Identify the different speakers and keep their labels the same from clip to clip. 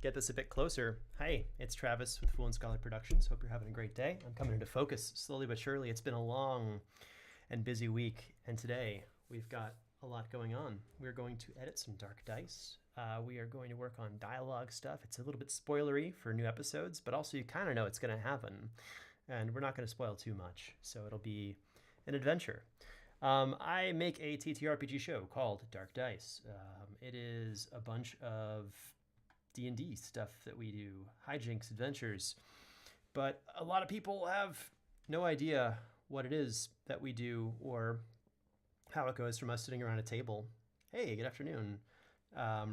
Speaker 1: get this a bit closer. Hi, it's Travis with Fool and Scholar Productions. Hope you're having a great day. I'm coming into focus slowly but surely. It's been a long and busy week, and today we've got a lot going on. We're going to edit some Dark Dice. We are going to work on dialogue stuff. It's a little bit spoilery for new episodes, but also you kind of know it's going to happen, and we're not going to spoil too much, so it'll be an adventure. I make a TTRPG show called Dark Dice. It is a bunch of D&D stuff that we do, hijinks, adventures, but a lot of people have no idea what it is that we do or how it goes from us sitting around a table. Hey, good afternoon.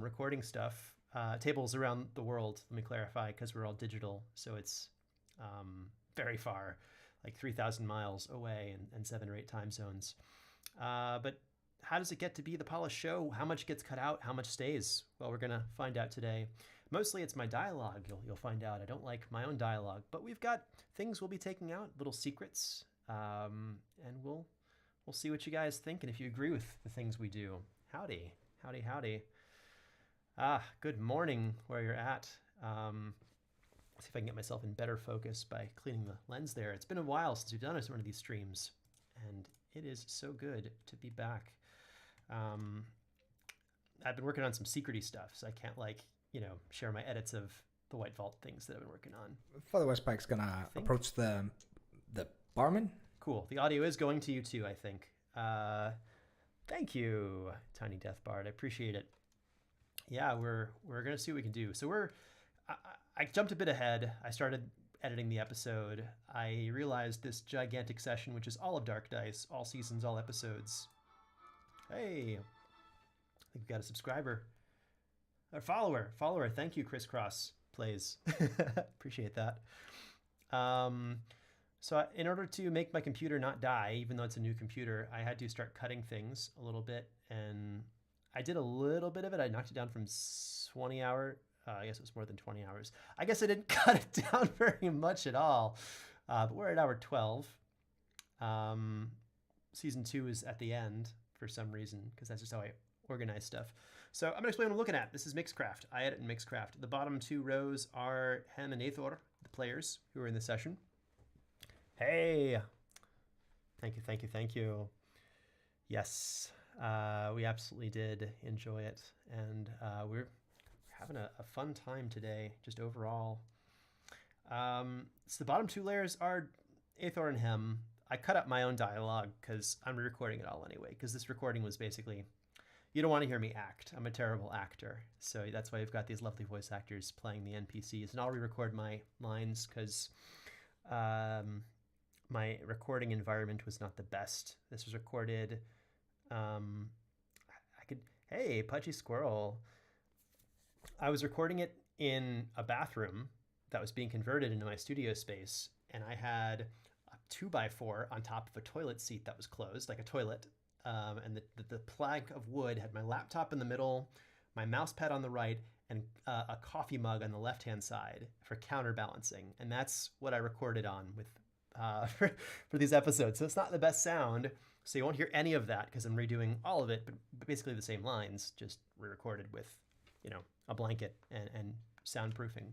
Speaker 1: Recording stuff. Tables around the world, let me clarify, because we're all digital, so it's very far, like 3,000 miles away and 7 or 8 time zones. But how does it get to be the polished show? How much gets cut out? How much stays? Well, we're going to find out today. Mostly it's my dialogue, you'll find out. I don't like my own dialogue, but we've got things we'll be taking out, little secrets, and we'll see what you guys think and if you agree with the things we do. Howdy, howdy, howdy. Good morning where you're at. See if I can get myself in better focus by cleaning the lens there. It's been a while since we've done one of these streams, and it is so good to be back. I've been working on some secrety stuff, so I can't share my edits of the White Vault things that I've been working on.
Speaker 2: Father Westpike's gonna approach the barman.
Speaker 1: Cool. The audio is going to you too, I think. Thank you, Tiny Death Bard. I appreciate it. Yeah, we're gonna see what we can do. So I jumped a bit ahead. I started editing the episode. I realized this gigantic session, which is all of Dark Dice, all seasons, all episodes. Hey, I think we got a subscriber. A follower. Thank you, Crisscross Plays. Appreciate that. So in order to make my computer not die, even though it's a new computer, I had to start cutting things a little bit. And I did a little bit of it. I knocked it down from 20 hours. I guess it was more than 20 hours. I guess I didn't cut it down very much at all. But we're at hour 12. Season 2 is at the end for some reason, because that's just how I organize stuff. So I'm going to explain what I'm looking at. This is Mixcraft. I edit in Mixcraft. The bottom 2 rows are Hem and Aethor, the players who are in the session. Hey! Thank you. Yes, we absolutely did enjoy it. And we're having a fun time today, just overall. So the bottom 2 layers are Aethor and Hem. I cut up my own dialogue because I'm re-recording it all anyway, because this recording was basically, you don't want to hear me act. I'm a terrible actor. So that's why I've got these lovely voice actors playing the NPCs. And I'll re-record my lines because my recording environment was not the best. This was recorded, hey, Pudgy Squirrel. I was recording it in a bathroom that was being converted into my studio space, and I had a 2x4 on top of a toilet seat that was closed, like a toilet, and the plank of wood had my laptop in the middle, my mouse pad on the right, and a coffee mug on the left-hand side for counterbalancing, and that's what I recorded on with for these episodes. So it's not the best sound, so you won't hear any of that because I'm redoing all of it, but basically the same lines, just re-recorded with, a blanket and soundproofing.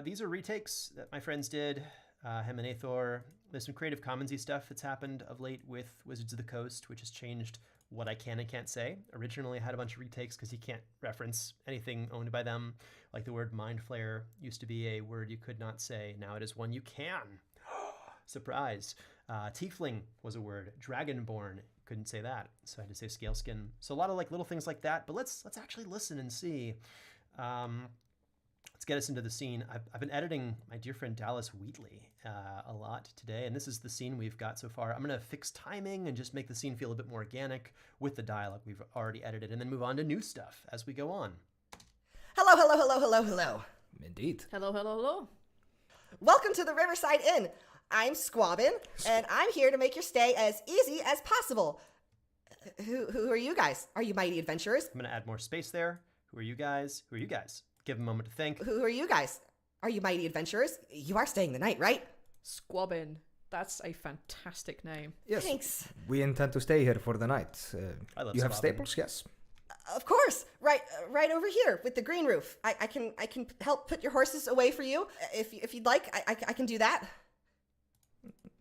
Speaker 1: These are retakes that my friends did, Hem and Aethor. There's some Creative Commons-y stuff that's happened of late with Wizards of the Coast, which has changed what I can and can't say. Originally, I had a bunch of retakes because you can't reference anything owned by them. Like the word Mind Flayer used to be a word you could not say. Now it is one you can. Surprise. Tiefling was a word. Dragonborn, couldn't say that, so I had to say Scaleskin. So a lot of little things like that, but let's actually listen and see. Let's get us into the scene. I've been editing my dear friend Dallas Wheatley a lot today, and this is the scene we've got so far. I'm going to fix timing and just make the scene feel a bit more organic with the dialogue we've already edited, and then move on to new stuff as we go on.
Speaker 3: Hello.
Speaker 2: Indeed.
Speaker 4: Hello.
Speaker 3: Welcome to the Riverside Inn. I'm Squabbin, and I'm here to make your stay as easy as possible. Who are you guys? Are you mighty adventurers?
Speaker 1: I'm going to add more space there. Who are you guys? Give them a moment to think.
Speaker 3: Who are you guys? Are you mighty adventurers? You are staying the night, right?
Speaker 4: Squabbin. That's a fantastic name.
Speaker 2: Yes.
Speaker 3: Thanks.
Speaker 2: We intend to stay here for the night.
Speaker 1: I love
Speaker 2: you have
Speaker 1: Squabbin.
Speaker 2: staples, yes?
Speaker 3: Of course, right over here with the green roof. I can help put your horses away for you if you'd like. I can do that.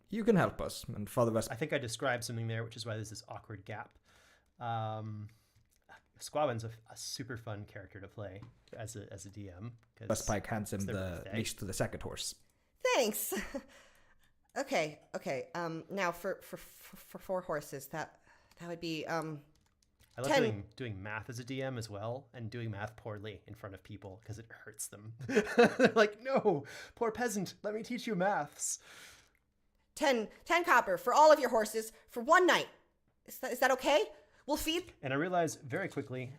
Speaker 2: You can help us, and Father Vespa.
Speaker 1: I think I described something there, which is why there's this awkward gap. Squabin's a super fun character to play as a DM.
Speaker 2: Vespike hands him
Speaker 1: it's their
Speaker 2: the
Speaker 1: birthday.
Speaker 2: leash to the second horse.
Speaker 3: Thanks. Okay. Now for 4 horses, that would be
Speaker 1: I love
Speaker 3: 10.
Speaker 1: doing math as a DM as well, and doing math poorly in front of people because it hurts them. They're like, no, poor peasant, let me teach you maths.
Speaker 3: 10 copper for all of your horses for 1 night. Is that okay? We'll feed.
Speaker 1: And I realize very quickly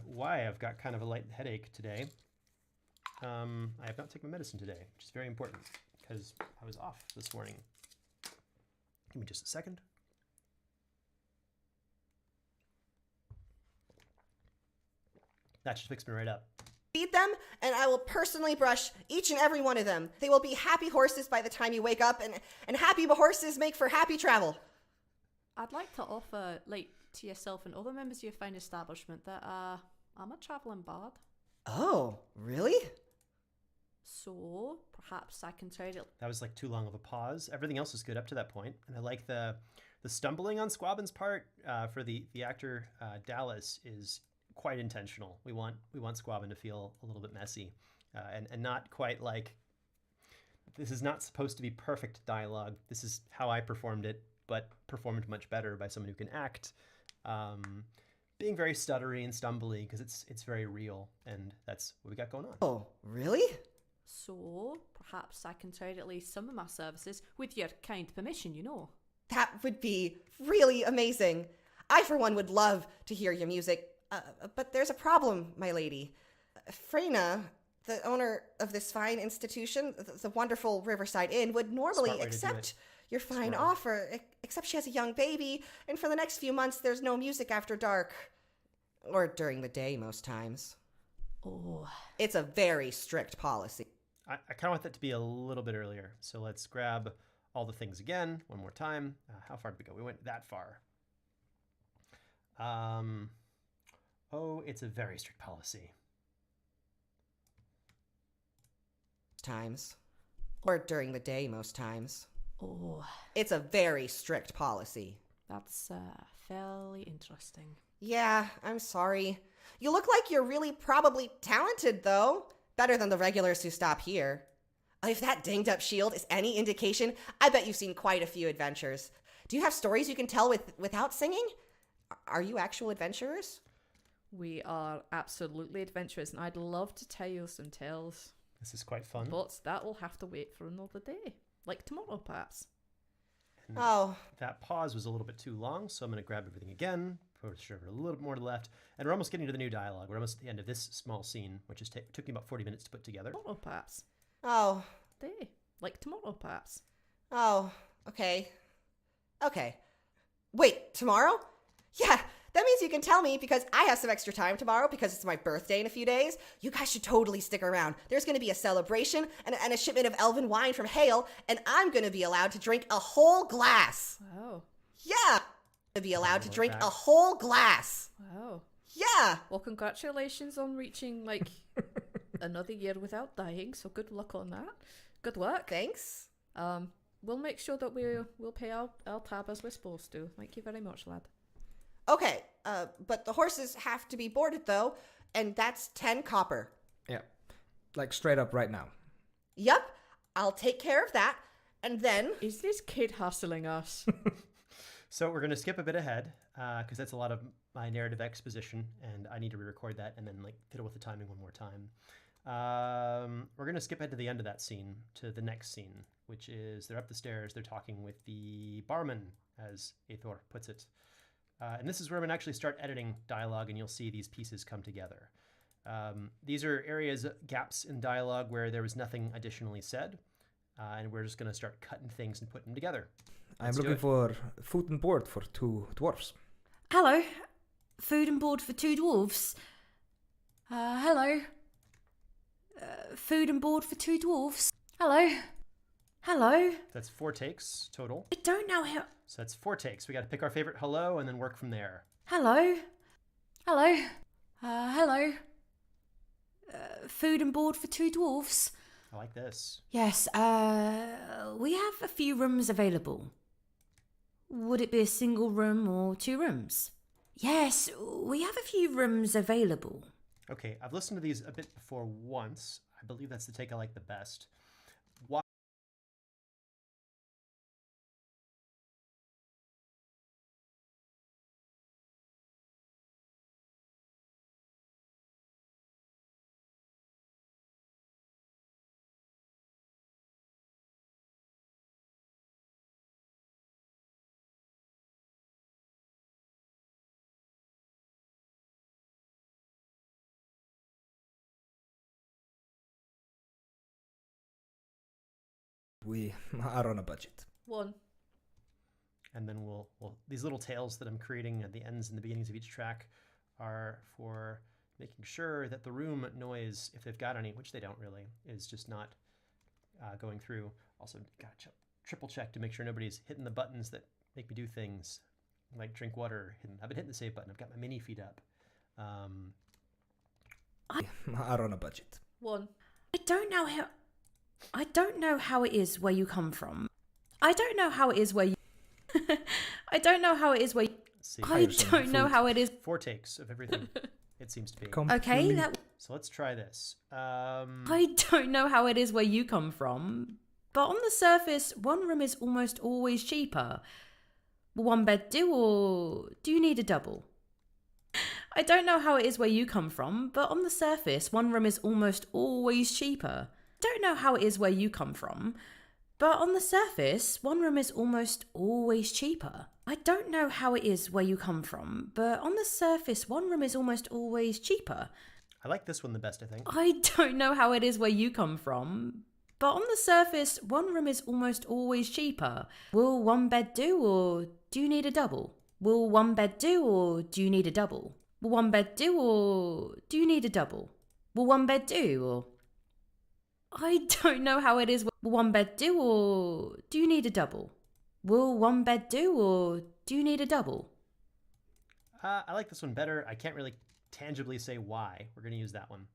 Speaker 1: why I've got kind of a light headache today. I have not taken my medicine today, which is very important because I was off this morning. Give me just a second. That should fix me right up.
Speaker 3: Feed them, and I will personally brush each and every one of them. They will be happy horses by the time you wake up, and happy horses make for happy travel.
Speaker 4: I'd like to offer, to yourself and other members of your fine establishment that I'm a travelling bard.
Speaker 3: Oh, really?
Speaker 4: So perhaps I can trade it.
Speaker 1: That was like too long of a pause. Everything else is good up to that point, and I like the stumbling on Squabin's part for the actor Dallas is quite intentional. We want Squabin to feel a little bit messy, and not quite like this is not supposed to be perfect dialogue. This is how I performed it, but performed much better by someone who can act. Being very stuttery and stumbly because it's very real, and that's what we got going on.
Speaker 3: Oh, really?
Speaker 4: So perhaps I can trade at least some of my services with your kind permission, you know.
Speaker 3: That would be really amazing. I, for one, would love to hear your music. But there's a problem, my lady. Freyna, the owner of this fine institution, the wonderful Riverside Inn, would normally
Speaker 1: Smart way to do
Speaker 3: accept
Speaker 1: it.
Speaker 3: your fine
Speaker 1: Squirrel.
Speaker 3: offer, except she has a young baby, and for the next few months there's no music after dark. Or during the day, most times.
Speaker 4: Oh,
Speaker 3: It's a very strict policy.
Speaker 1: I kind of want that to be a little bit earlier. So let's grab all the things again one more time. How far did we go? We went that far. Oh, it's a very strict policy.
Speaker 3: Times. Or during the day, most times.
Speaker 4: oh,
Speaker 3: It's a very strict policy.
Speaker 4: that's fairly interesting.
Speaker 3: Yeah, I'm sorry. You look like you're really probably talented, though. Better than the regulars who stop here. If that dinged up shield is any indication, I bet you've seen quite a few adventures. Do you have stories you can tell without singing? Are you actual adventurers?
Speaker 4: We are absolutely adventurous, and I'd love to tell you some tales,
Speaker 1: This is quite fun.
Speaker 4: but that will have to wait for another day, like tomorrow, perhaps.
Speaker 1: And
Speaker 3: Oh,
Speaker 1: that pause was a little bit too long, so I'm going to grab everything again, push over a little bit more to the left, and we're almost getting to the new dialogue. We're almost at the end of this small scene, which took me about 40 minutes to put together.
Speaker 4: Tomorrow, perhaps.
Speaker 3: oh,
Speaker 4: Day, like tomorrow, perhaps.
Speaker 3: oh, okay. Okay. Wait, tomorrow? Yeah, that means you can tell me because I have some extra time tomorrow because it's my birthday in a few days. You guys should totally stick around. There's going to be a celebration and a shipment of elven wine from Hale, and I'm going to be allowed to drink a whole glass.
Speaker 4: Wow,
Speaker 3: Yeah. To be allowed to
Speaker 1: like
Speaker 3: drink
Speaker 1: that.
Speaker 3: a whole glass.
Speaker 4: wow.
Speaker 3: Yeah.
Speaker 4: Well, congratulations on reaching, another year without dying, so good luck on that. Good work.
Speaker 3: Thanks.
Speaker 4: We'll make sure that we'll pay our tab as we're supposed to. Thank you very much, lad.
Speaker 3: Okay, but the horses have to be boarded though, and that's 10 copper.
Speaker 2: Yeah. Like straight up right now.
Speaker 3: Yup, I'll take care of that, and then...
Speaker 4: Is this kid hustling us?
Speaker 1: So we're going to skip a bit ahead because that's a lot of my narrative exposition, and I need to re-record that and then fiddle with the timing one more time. We're going to skip ahead to the end of that scene to the next scene, which is they're up the stairs, they're talking with the barman, as Aethor puts it. And this is where I'm going to actually start editing dialogue, and you'll see these pieces come together. These are areas, gaps in dialogue where there was nothing additionally said, and we're just going to start cutting things and putting them together.
Speaker 2: I'm
Speaker 1: Let's do
Speaker 2: looking
Speaker 1: it.
Speaker 2: for food and board for 2 dwarfs.
Speaker 5: Hello. Food and board for 2 dwarves. Hello. Food and board for 2 dwarves. Hello. Hello.
Speaker 1: That's 4 takes total.
Speaker 5: I don't know how...
Speaker 1: So that's 4 takes. We got to pick our favorite hello and then work from there.
Speaker 5: Hello. Hello. Hello. Food and board for 2 dwarfs?
Speaker 1: I like this.
Speaker 5: Yes, we have a few rooms available. Would it be a single room or 2 rooms? Yes, we have a few rooms available.
Speaker 1: Okay, I've listened to these a bit before once. I believe that's the take I like the best. Why?
Speaker 2: We are on a budget.
Speaker 4: 1.
Speaker 1: And then we'll these little tales that I'm creating at the ends and the beginnings of each track are for making sure that the room noise, if they've got any, which they don't really, is just not going through. Also, gotta triple check to make sure nobody's hitting the buttons that make me do things like drink water. I've been hitting the save button. I've got my mini feet up.
Speaker 2: We are on a budget.
Speaker 4: 1.
Speaker 5: I don't know how it is where you come from. I don't know how it is where you... I don't know how it is where you...
Speaker 1: See,
Speaker 5: I don't know how it is...
Speaker 1: 4 takes of everything. It seems to be.
Speaker 5: Okay, that...
Speaker 1: So let's try this.
Speaker 5: I don't know how it is where you come from, but on the surface, 1 room is almost always cheaper. Will 1 bed do, or do you need a double? I don't know how it is where you come from, but on the surface, 1 room is almost always cheaper. Don't know how it is where you come from, but on the surface, 1 room is almost always cheaper. I don't know how it is where you come from, but on the surface, 1 room is almost always cheaper.
Speaker 1: I like this one the best, I think.
Speaker 5: I don't know how it is where you come from, but on the surface, 1 room is almost always cheaper. Will 1 bed do, or do you need a double? Will 1 bed do, or do you need a double? Will 1 bed do, or do you need a double? Will 1 bed do, or... I don't know how it is. Will 1 bed do, or do you need a double? Will 1 bed do, or do you need a double?
Speaker 1: I like this one better. I can't really tangibly say why. We're going to use that one.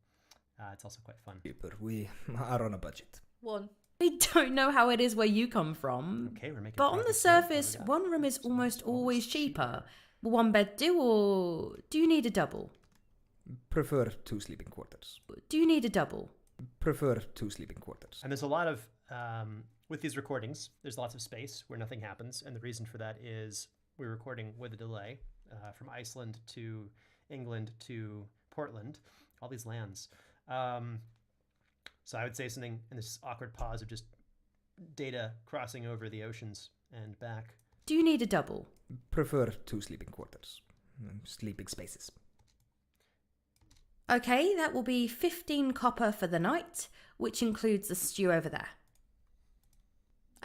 Speaker 1: It's also quite fun.
Speaker 2: But we are on a budget.
Speaker 4: 1.
Speaker 5: I don't know how it is where you come from.
Speaker 1: Okay, we're making
Speaker 5: But on the
Speaker 1: progress here. What do we
Speaker 5: surface,
Speaker 1: got?
Speaker 5: 1 room is almost always cheaper. Will 1 bed do, or do you need a double?
Speaker 2: Prefer 2 sleeping quarters.
Speaker 5: Do you need a double?
Speaker 2: Prefer 2 sleeping quarters.
Speaker 1: And there's a lot of, with these recordings, there's lots of space where nothing happens. And the reason for that is we're recording with a delay from Iceland to England to Portland, all these lands. So I would say something in this awkward pause of just data crossing over the oceans and back.
Speaker 5: Do you need a double?
Speaker 2: Prefer 2 sleeping quarters. Sleeping spaces.
Speaker 5: Okay, that will be 15 copper for the night, which includes the stew over there.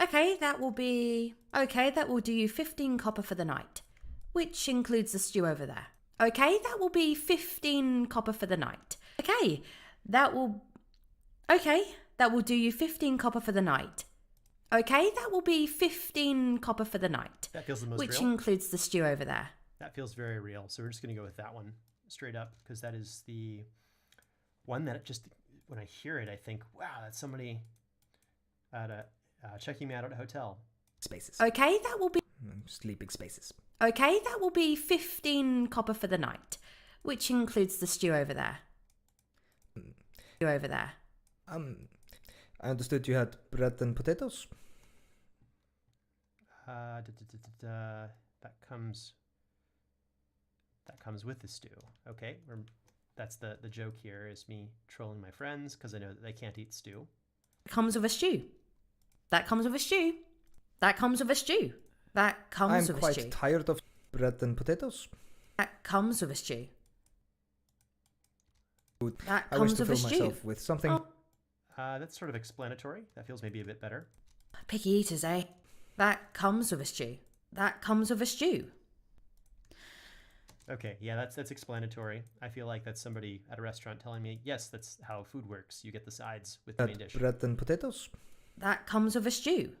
Speaker 5: Okay, that will do you 15 copper for the night, which includes the stew over there. Okay, that will be 15 copper for the night. Okay, that will do you 15 copper for the night. Okay, that will be 15 copper for the night,
Speaker 1: That feels the most
Speaker 5: which
Speaker 1: real.
Speaker 5: includes the stew over there.
Speaker 1: That feels very real. So we're just going to go with that one straight up because that is the one that just, when I hear it, I think, wow, that's somebody checking me out at a hotel.
Speaker 2: Spaces.
Speaker 5: Okay, that will be
Speaker 2: Sleeping spaces.
Speaker 5: Okay, that will be 15 copper for the night, which includes the stew over there.
Speaker 2: I understood you had bread and potatoes.
Speaker 1: That comes with the stew. Okay, that's the joke here is me trolling my friends because I know that they can't eat stew.
Speaker 5: Comes with a stew. That comes with a stew. That comes with a stew. That comes
Speaker 2: I'm
Speaker 5: with a
Speaker 2: quite
Speaker 5: stew.
Speaker 2: tired of bread and potatoes.
Speaker 5: That comes with a stew. That
Speaker 2: I wish
Speaker 5: comes
Speaker 2: to
Speaker 5: with a
Speaker 2: fill
Speaker 5: stew.
Speaker 2: myself with something.
Speaker 5: Oh.
Speaker 1: That's sort of explanatory. That feels maybe a bit better.
Speaker 5: Picky eaters, eh? That comes with a stew. That comes with a stew.
Speaker 1: Okay, yeah, that's explanatory. I feel like that's somebody at a restaurant telling me, yes, that's how food works. You get the sides with the main dish.
Speaker 2: Bread and potatoes.
Speaker 5: That comes with a stew.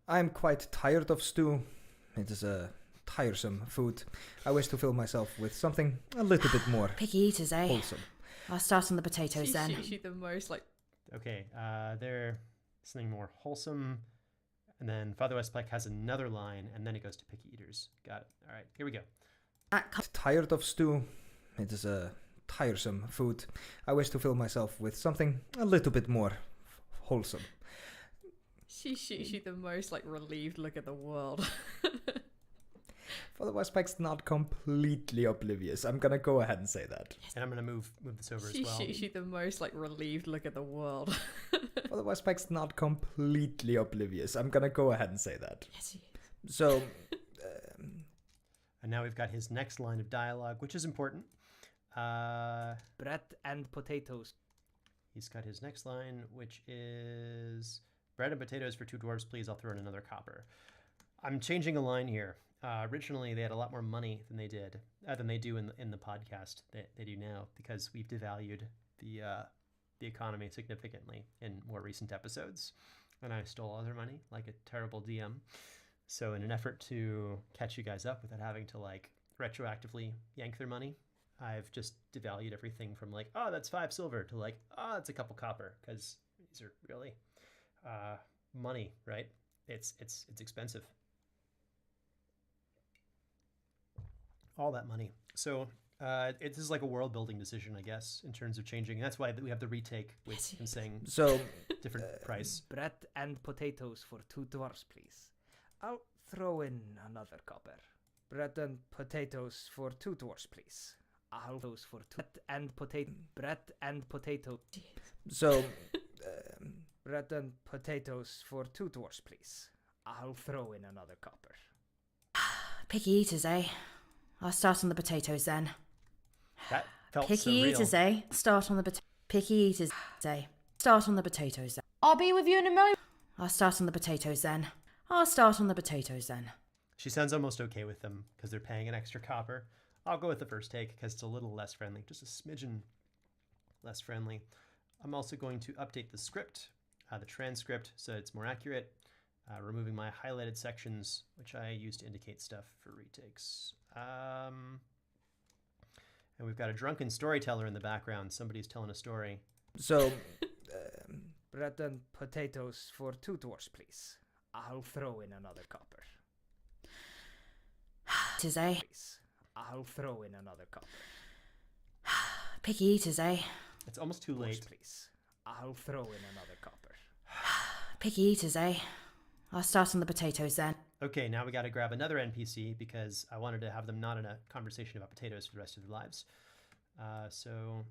Speaker 2: I'm quite tired of stew. It is a tiresome food. I wish to fill myself with something a little bit more
Speaker 5: Picky eaters, eh?
Speaker 2: wholesome.
Speaker 5: I'll start on the potatoes then.
Speaker 4: She the most like.
Speaker 1: Okay, they're something more wholesome. And then Father Westpike has another line, and then it goes to picky eaters. Got it. All right, here we go.
Speaker 2: Tired of stew. It is a tiresome food. I wish to fill myself with something a little bit more wholesome.
Speaker 4: She the most like relieved look at the world.
Speaker 2: Father Westpike's not completely oblivious. I'm gonna go ahead and say that.
Speaker 1: And I'm gonna move this over as well.
Speaker 4: She the most like relieved look at the world.
Speaker 2: Father Westpike's not completely oblivious. I'm gonna go ahead and say that.
Speaker 4: Yes, he is.
Speaker 2: So,
Speaker 1: And now we've got his next line of dialogue, which is important.
Speaker 6: Bread and potatoes.
Speaker 1: He's got his next line, which is bread and potatoes for 2 dwarves, please. I'll throw in another copper. I'm changing a line here. Originally, they had a lot more money than they do in the podcast that they do now, because we've devalued the economy significantly in more recent episodes, and I stole all their money like a terrible DM. So in an effort to catch you guys up without having to like retroactively yank their money, I've just devalued everything from like, oh, that's 5 silver to like, oh, it's a couple copper, because these are really money, right? It's expensive. All that money. So this is like a world building decision, I guess, in terms of changing. That's why we have the retake with him saying
Speaker 2: so
Speaker 1: different price.
Speaker 6: Bread and potatoes for 2 dwarfs, please. I'll throw in another copper. Bread and potatoes for 2 dwarfs, please. I'll those for 2 bread and potato.
Speaker 2: So,
Speaker 6: bread and potatoes for 2 dwarfs, please. I'll throw in another copper.
Speaker 5: Picky eaters, eh? I'll start on the potatoes then.
Speaker 1: That felt
Speaker 5: Picky
Speaker 1: so real.
Speaker 5: eaters, eh? Start on the picky eaters, eh? Start on the potatoes then. I'll be with you in a moment. I'll start on the potatoes then. I'll start on the potatoes then.
Speaker 1: She sounds almost okay with them because they're paying an extra copper. I'll go with the first take because it's a little less friendly, just a smidgen less friendly. I'm also going to update the script, the transcript, so it's more accurate, removing my highlighted sections, which I use to indicate stuff for retakes. And we've got a drunken storyteller in the background. Somebody's telling a story.
Speaker 2: so
Speaker 6: Bread and potatoes for 2 dwarfs, please. I'll throw in another copper.
Speaker 5: Eaters, eh?
Speaker 6: Please. I'll throw in another copper.
Speaker 5: Picky eaters, eh?
Speaker 1: It's almost too
Speaker 6: Dwarfs,
Speaker 1: late.
Speaker 6: please. I'll throw in another copper.
Speaker 5: Picky eaters, eh? I'll start on the potatoes then.
Speaker 1: Okay, now we got to grab another NPC because I wanted to have them not in a conversation about potatoes for the rest of their lives. So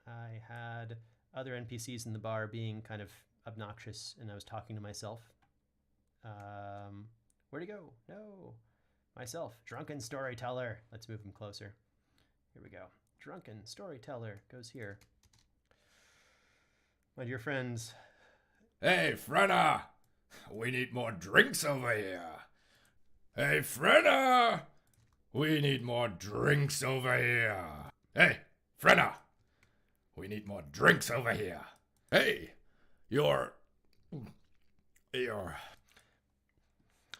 Speaker 1: I had other NPCs in the bar being kind of obnoxious, and I was talking to myself. Where'd he go? No. Myself, drunken storyteller. Let's move him closer. Here we go. Drunken storyteller goes here. My dear friends.
Speaker 7: Hey, Frenna! We need more drinks over here. Hey, Frenna! We need more drinks over here. Hey, Frenna! We need more drinks over here. Hey, you're...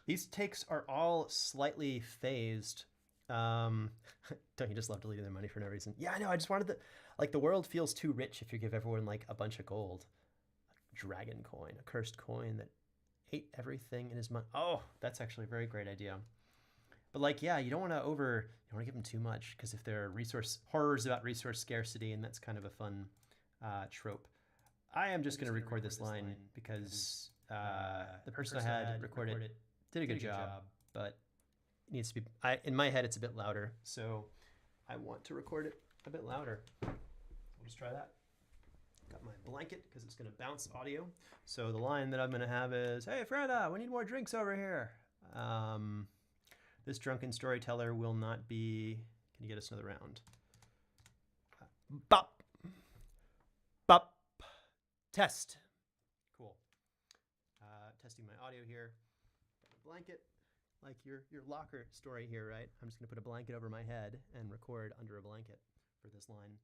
Speaker 1: These takes are all slightly phased. Don't you just love deleting their money for no reason? Yeah, I know. I just wanted the world feels too rich if you give everyone like a bunch of gold. A dragon coin, a cursed coin that ate everything in his mind. Oh, that's actually a very great idea. But like, yeah, you don't want to give them too much, because if there are horrors about resource scarcity, and that's kind of a fun trope. I am just going to record this line because the person I had record it did a good job, but it needs to be, in my head, it's a bit louder. So I want to record it a bit louder. We'll just try that. Got my blanket because it's going to bounce audio. So the line that I'm going to have is, hey, Freda, we need more drinks over here. This drunken storyteller will not be... Can you get us another round? Bop. Bop. Test. Cool. Testing my audio here. Got a blanket, like your locker story here, right? I'm just going to put a blanket over my head and record under a blanket for this line.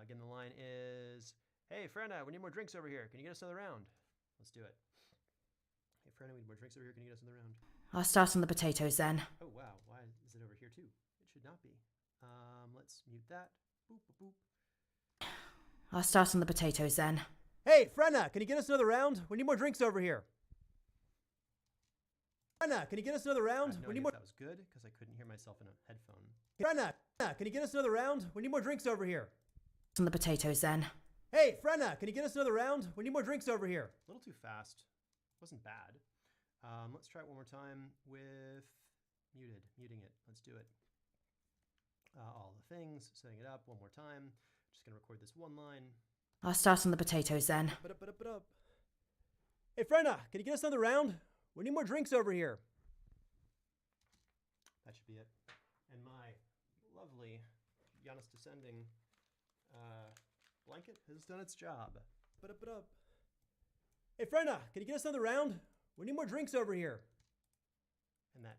Speaker 1: Again, the line is... Hey, Frenna, we need more drinks over here. Can you get us another round? Let's do it. Hey, Frenna, we need more drinks over here. Can you get us another round?
Speaker 5: I'll start on the potatoes then.
Speaker 1: Oh wow, why is it over here too? It should not be. Let's mute that. Boop, boop, boop.
Speaker 5: I'll start on the potatoes then.
Speaker 1: Hey, Frenna, can you get us another round? We need more drinks over here. Frenna, can you get us another round? We need more. That was good because I couldn't hear myself in a headphone. Frenna, can you get us another round? We need more drinks over here.
Speaker 5: On the potatoes then.
Speaker 1: Hey, Frenna, can you get us another round? We need more drinks over here. A little too fast. Wasn't bad. Let's try it one more time with muting it. Let's do it. All the things, setting it up one more time. Just gonna record this one line.
Speaker 5: I'll start on the potatoes then.
Speaker 1: Ba-da-ba-da-ba-da. Hey, Frenna, can you get us another round? We need more drinks over here. That should be it. And my lovely Giannis Descending blanket has done its job. Ba-da-ba-da. Hey, Frenna, can you get us another round? We need more drinks over here. And that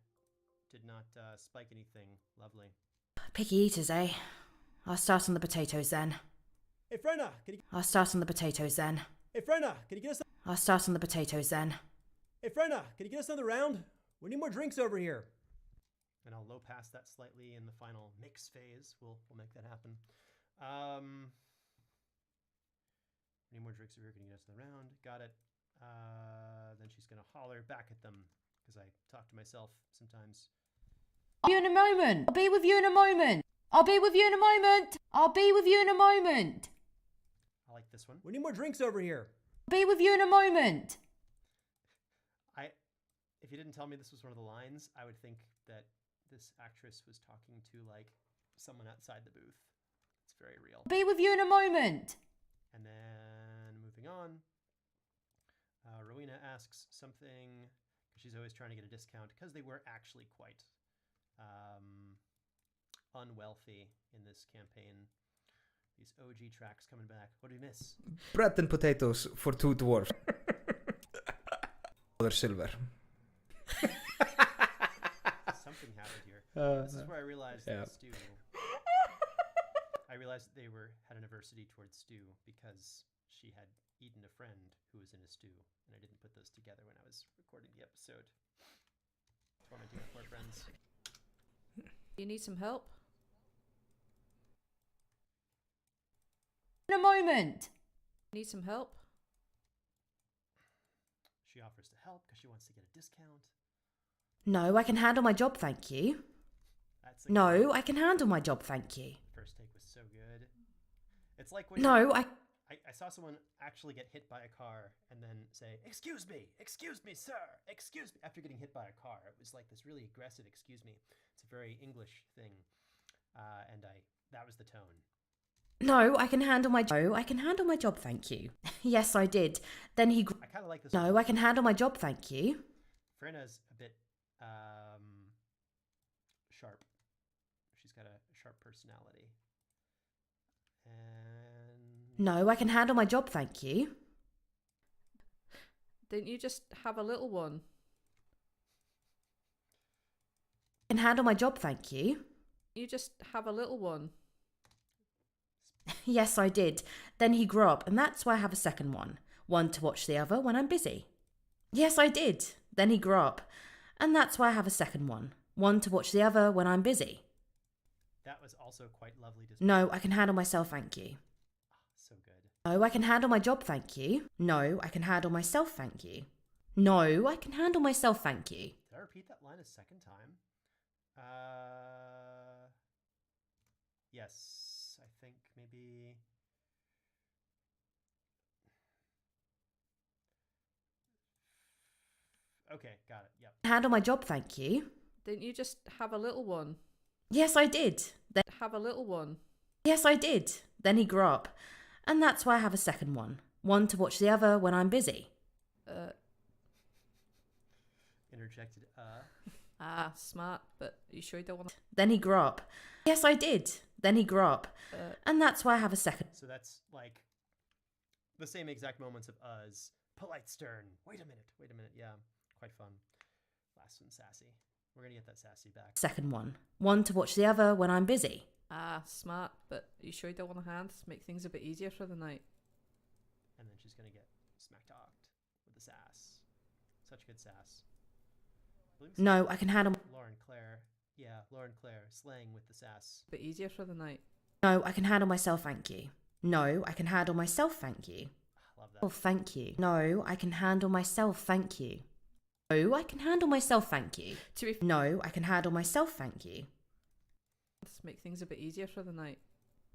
Speaker 1: did not spike anything. Lovely.
Speaker 5: Picky eaters, eh? I'll start on the potatoes then.
Speaker 1: Hey, Frenna, can you...
Speaker 5: I'll start on the potatoes then.
Speaker 1: Hey, Frenna, can you get us...
Speaker 5: I'll start on the potatoes then.
Speaker 1: Hey, Frenna, can you get us another round? We need more drinks over here. And I'll low pass that slightly in the final mix phase. We'll make that happen. Need more drinks over here. Can you get us another round? Got it. Then she's going to holler back at them because I talk to myself sometimes.
Speaker 5: I'll be in a moment. I'll be with you in a moment. I'll be with you in a moment. I'll be with you in a moment.
Speaker 1: I like this one. We need more drinks over here.
Speaker 5: I'll be with you in a moment.
Speaker 1: If you didn't tell me this was one of the lines, I would think that this actress was talking to like someone outside the booth. It's very real.
Speaker 5: I'll be with you in a moment.
Speaker 1: And then moving on, Rowena asks something because she's always trying to get a discount because they were actually quite unwealthy in this campaign. These OG tracks coming back. What did we miss?
Speaker 2: Bread and potatoes for 2 dwarves. Other silver.
Speaker 1: Something happened here. This is where I realized that Stu. I realized that they had an aversity towards Stu because she had eaten a friend who was in a stew, and I didn't put those together when I was recording the episode. What am I doing for friends?
Speaker 4: You need some help?
Speaker 5: In a moment.
Speaker 4: Need some help?
Speaker 1: She offers to help because she wants to get a discount.
Speaker 5: No, I can handle my job, thank you. No, I can handle my job, thank you.
Speaker 1: First take was so good. It's like when
Speaker 5: No,
Speaker 1: I saw someone actually get hit by a car and then say, excuse me, sir, excuse me, after getting hit by a car. It was like this really aggressive, excuse me. It's a very English thing. And that was the tone.
Speaker 5: No, I can handle my job, thank you. Yes, I did. Then he...
Speaker 1: I kind of like this
Speaker 5: No,
Speaker 1: one.
Speaker 5: I can handle my job, thank you.
Speaker 1: Frenna's a bit sharp. She's got a sharp personality. And...
Speaker 5: No, I can handle my job, thank you.
Speaker 4: Didn't you just have a little one?
Speaker 5: I can handle my job, thank you.
Speaker 4: You just have a little one.
Speaker 5: Yes, I did. Then he grew up, and that's why I have a second one. One to watch the other when I'm busy. Yes, I did. Then he grew up, and that's why I have a second one. One to watch the other when I'm busy.
Speaker 1: That was also quite lovely.
Speaker 5: No, I can handle myself, thank you.
Speaker 1: So good.
Speaker 5: No, I can handle my job, thank you. No, I can handle myself, thank you. No, I can handle myself, thank you.
Speaker 1: Did I repeat that line a second time? Yes, I think maybe... Okay, got it, yep.
Speaker 5: Handle my job, thank you.
Speaker 4: Didn't you just have a little one?
Speaker 5: Yes, I did. Then
Speaker 4: Have a little one.
Speaker 5: Yes, I did. Then he grew up, and that's why I have a second one. One to watch the other when I'm busy.
Speaker 1: Interjected,
Speaker 4: Ah, smart, but you sure you don't want to...
Speaker 5: Then he grew up. Yes, I did. Then he grew up, and that's why I have a second.
Speaker 1: So that's like the same exact moments of us. Polite, stern. Wait a minute. Yeah, quite fun. Last one, sassy. We're gonna get that sassy back.
Speaker 5: Second one. One to watch the other when I'm busy.
Speaker 4: Ah, smart, but you sure you don't want a hand? Make things a bit easier for the night.
Speaker 1: And then she's gonna get smack talked with the sass. Such good sass.
Speaker 5: No, I can handle.
Speaker 1: Lauren Claire. Yeah, Lauren Claire, slaying with the sass.
Speaker 8: Bit easier for the night.
Speaker 5: No, I can handle myself, thank you. No, I can handle myself, thank you.
Speaker 1: Love that.
Speaker 5: Oh, thank you. No, I can handle myself, thank you. No, I can handle myself, thank you.
Speaker 8: To be
Speaker 5: No, I can handle myself, thank you.
Speaker 8: make things a bit easier for the night.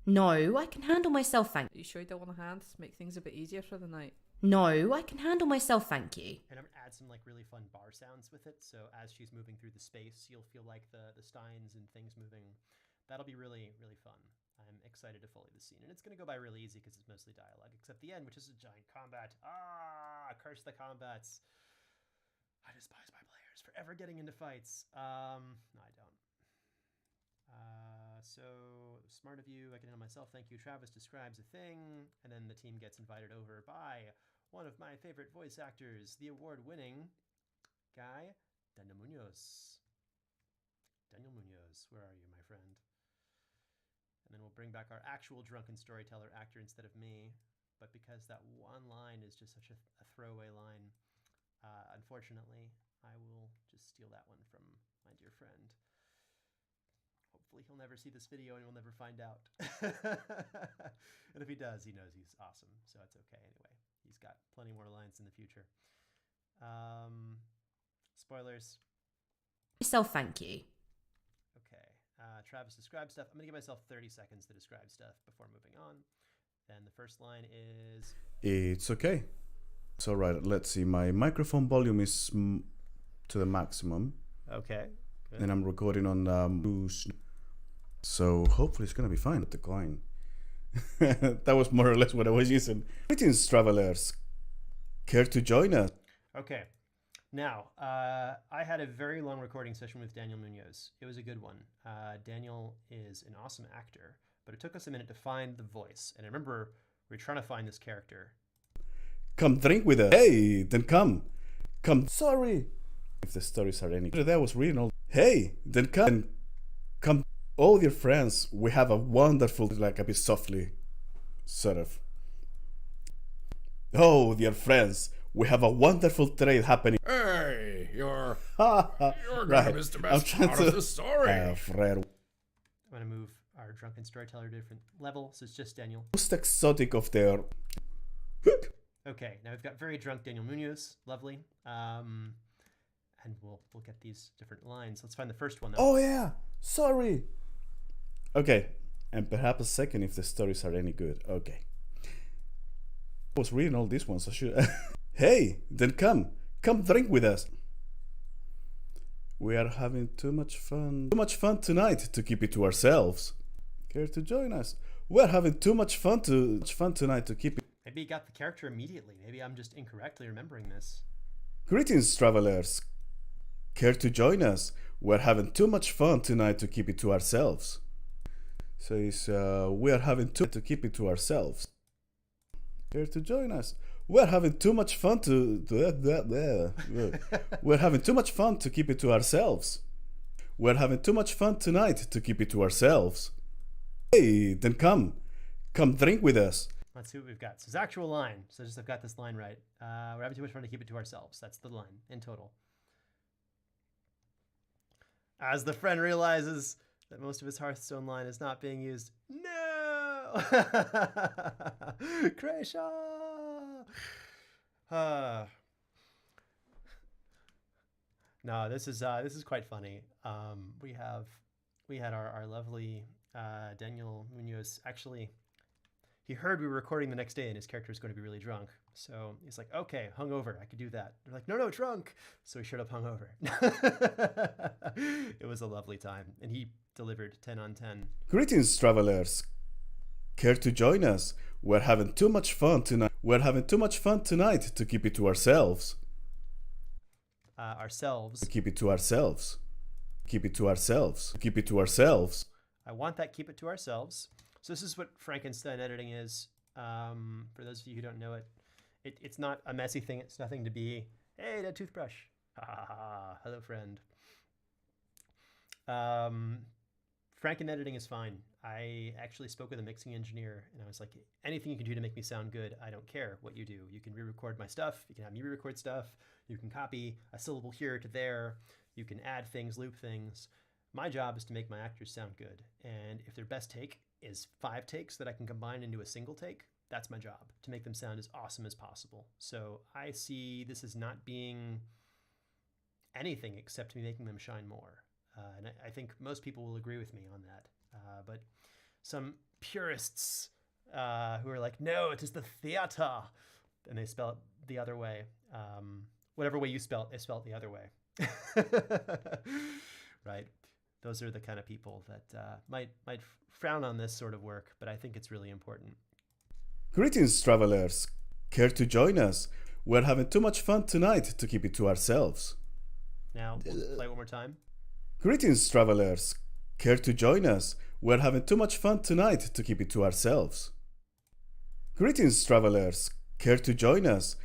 Speaker 5: No, I can handle myself, thank
Speaker 8: Are you sure you don't want a hand? Make things a bit easier for the night.
Speaker 5: No, I can handle myself, thank you.
Speaker 1: And I'm gonna add some like really fun bar sounds with it, so as she's moving through the space, you'll feel like the steins and things moving. That'll be really, really fun. I'm excited to follow the scene, and it's gonna go by really easy because it's mostly dialogue, except the end, which is a giant combat. Curse the combats. I despise my players for ever getting into fights. No, I don't. So smart of you. I can handle myself. Thank you. Travis describes a thing, and then the team gets invited over by one of my favorite voice actors, the award-winning guy, Daniel Munoz. Daniel Munoz, where are you, my friend? And then we'll bring back our actual drunken storyteller actor instead of me. But because that one line is just such a throwaway line, unfortunately, I will just steal that one from my dear friend. Hopefully he'll never see this video and he'll never find out. And if he does, he knows he's awesome, so it's okay anyway. He's got plenty more lines in the future. Spoilers.
Speaker 5: Myself, thank you.
Speaker 1: Okay. Travis describes stuff. I'm going to give myself 30 seconds to describe stuff before moving on. Then the first line is...
Speaker 9: It's okay. It's all right. Let's see. My microphone volume is to the maximum.
Speaker 1: Okay. Good.
Speaker 9: And I'm recording on Boost. So hopefully it's going to be fine. Decline. That was more or less what I was using. Greetings, travelers. Care to join us?
Speaker 1: Okay. Now, I had a very long recording session with Daniel Munoz. It was a good one. Daniel is an awesome actor, but it took us a minute to find the voice. And I remember we were trying to find this character.
Speaker 9: Come drink with us. Hey, then come. Come. Sorry. If the stories are any good. That was reading all. Hey, then come. Come. Oh, dear friends, we have a wonderful, like a bit softly, sort of. Oh, dear friends, we have a wonderful trade happening.
Speaker 7: Hey, you're
Speaker 9: Right.
Speaker 7: gonna miss the best part of the story.
Speaker 9: Fred.
Speaker 1: I'm going to move our drunken storyteller to a different level, so it's just Daniel.
Speaker 9: Most exotic of their.
Speaker 1: Okay, now we've got very drunk Daniel Munoz. Lovely. And we'll get these different lines. Let's find the first one, though.
Speaker 9: Oh, yeah, sorry. Okay, and perhaps a second if the stories are any good. Okay. I was reading all these ones, so should. Hey, then come. Come drink with us. We are having too much fun. Too much fun tonight to keep it to ourselves. Care to join us? We're having too much fun tonight to keep it.
Speaker 1: Maybe you got the character immediately. Maybe I'm just incorrectly remembering this.
Speaker 9: Greetings, travelers. Care to join us? We're having too much fun tonight to keep it to ourselves. Says, we are having to keep it to ourselves. Care to join us? We're having too much fun We're having too much fun to keep it to ourselves. We're having too much fun tonight to keep it to ourselves. Hey, then come. Come drink with us.
Speaker 1: Let's see what we've got. So it's actual line. So just I've got this line right. We're having too much fun to keep it to ourselves. That's the line in total. As the friend realizes that most of his Hearthstone line is not being used. No! Krisha! No, this is quite funny. We had our lovely Daniel Munoz. Actually, he heard we were recording the next day and his character was going to be really drunk. So he's like, okay, hungover, I could do that. They're like, no, drunk. So he showed up hungover. It was a lovely time. And he delivered 10 on 10.
Speaker 9: Greetings, travelers. Care to join us? We're having too much fun tonight. We're having too much fun tonight to keep it to ourselves.
Speaker 1: Ourselves.
Speaker 9: To keep it to ourselves. Keep it to ourselves. Keep it to ourselves.
Speaker 1: I want that keep it to ourselves. So this is what Frankenstein editing is. For those of you who don't know it, it's not a messy thing. It's nothing to be, hey, that toothbrush. Ha ha ha. Hello, friend. Franken editing is fine. I actually spoke with a mixing engineer and I was like, anything you can do to make me sound good, I don't care what you do. You can re-record my stuff. You can have me re-record stuff. You can copy a syllable here to there. You can add things, loop things. My job is to make my actors sound good. And if their best take is 5 takes that I can combine into a single take, that's my job, to make them sound as awesome as possible. So I see this as not being anything except me making them shine more. And I think most people will agree with me on that. But some purists who are like, no, it is the theater, and they spell it the other way. Whatever way you spell it, they spell it the other way. Right? Those are the kind of people that might frown on this sort of work, but I think it's really important.
Speaker 9: Greetings, travelers. Care to join us? We're having too much fun tonight to keep it to ourselves.
Speaker 1: Now, we'll play one more time.
Speaker 9: Greetings, travelers. Care to join us? We're having too much fun tonight to keep it to ourselves. Greetings, travelers. Care to join us?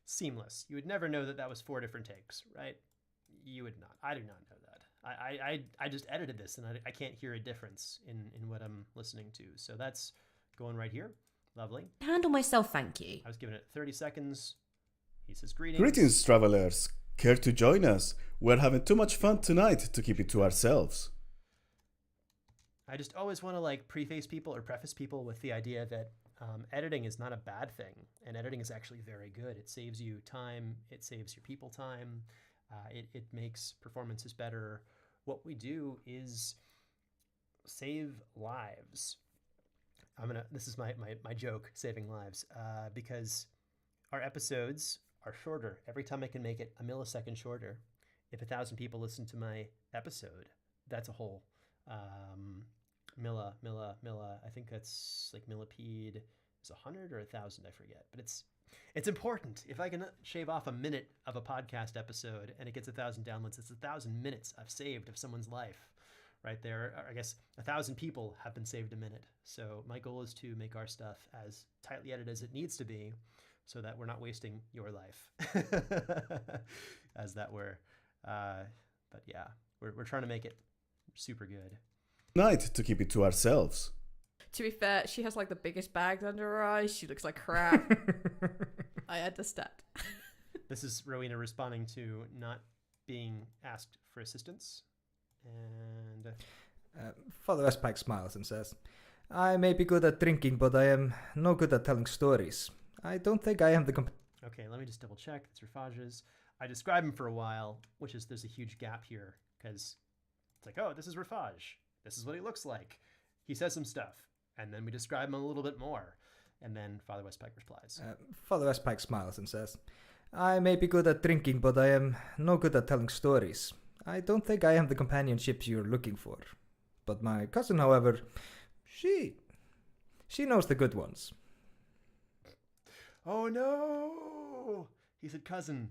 Speaker 1: Seamless. You would never know that was 4 different takes, right? You would not. I do not know that. I just edited this and I can't hear a difference in what I'm listening to. So that's going right here. Lovely.
Speaker 5: Handle myself, thank you.
Speaker 1: I was giving it 30 seconds. He says greetings.
Speaker 9: Greetings, travelers. Care to join us? We're having too much fun tonight to keep it to ourselves.
Speaker 1: I just always want to like preface people or preface people with the idea that editing is not a bad thing, and editing is actually very good. It saves you time. It saves your people time. It makes performances better. What we do is save lives. This is my joke, saving lives, because our episodes are shorter. Every time I can make it a millisecond shorter. If 1,000 people listen to my episode, that's a whole milla. I think that's like millipede is 100 or 1,000, I forget. But it's important. If I can shave off a minute of a podcast episode and it gets 1,000 downloads, it's 1,000 minutes I've saved of someone's life. Right there, I guess 1,000 people have been saved a minute. So my goal is to make our stuff as tightly edited as it needs to be, so that we're not wasting your life, as that were. But yeah, we're trying to make it super good.
Speaker 9: Night to keep it to ourselves.
Speaker 8: To be fair, she has like the biggest bags under her eyes. She looks like crap. I understand.
Speaker 1: This is Rowena responding to not being asked for assistance. And
Speaker 2: Father Westpike smiles and says, I may be good at drinking, but I am no good at telling stories. I don't think I am the
Speaker 1: Okay, let me just double check. It's Rifages. I describe him for a while, which is there's a huge gap here, because it's like, oh, this is Rifage. This is what he looks like. He says some stuff, and then we describe him a little bit more. And then Father Westpike replies.
Speaker 2: Father Westpike smiles and says, I may be good at drinking, but I am no good at telling stories. I don't think I am the companionship you're looking for. But my cousin, however, she knows the good ones.
Speaker 1: Oh no! He said cousin.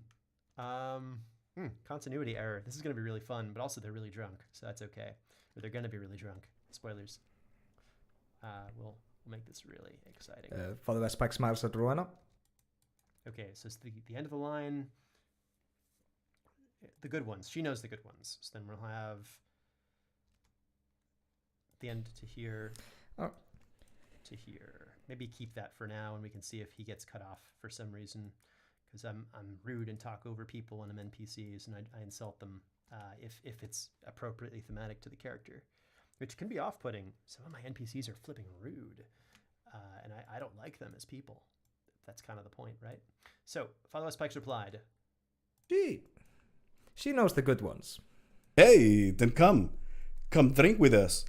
Speaker 1: Continuity error. This is going to be really fun, but also they're really drunk, so that's okay. Or they're going to be really drunk. Spoilers. We'll make this really exciting.
Speaker 2: Father Westpike smiles at Rowena.
Speaker 1: Okay, so it's the end of the line. The good ones. She knows the good ones. So then we'll have the end to here.
Speaker 2: Oh.
Speaker 1: To here. Maybe keep that for now, and we can see if he gets cut off for some reason. Because I'm rude and talk over people and I'm NPCs, and I insult them if it's appropriately thematic to the character, which can be off-putting. Some of my NPCs are flipping rude, and I don't like them as people. That's kind of the point, right? So Father Westpike's replied.
Speaker 2: She knows the good ones.
Speaker 9: Hey, then come drink with us.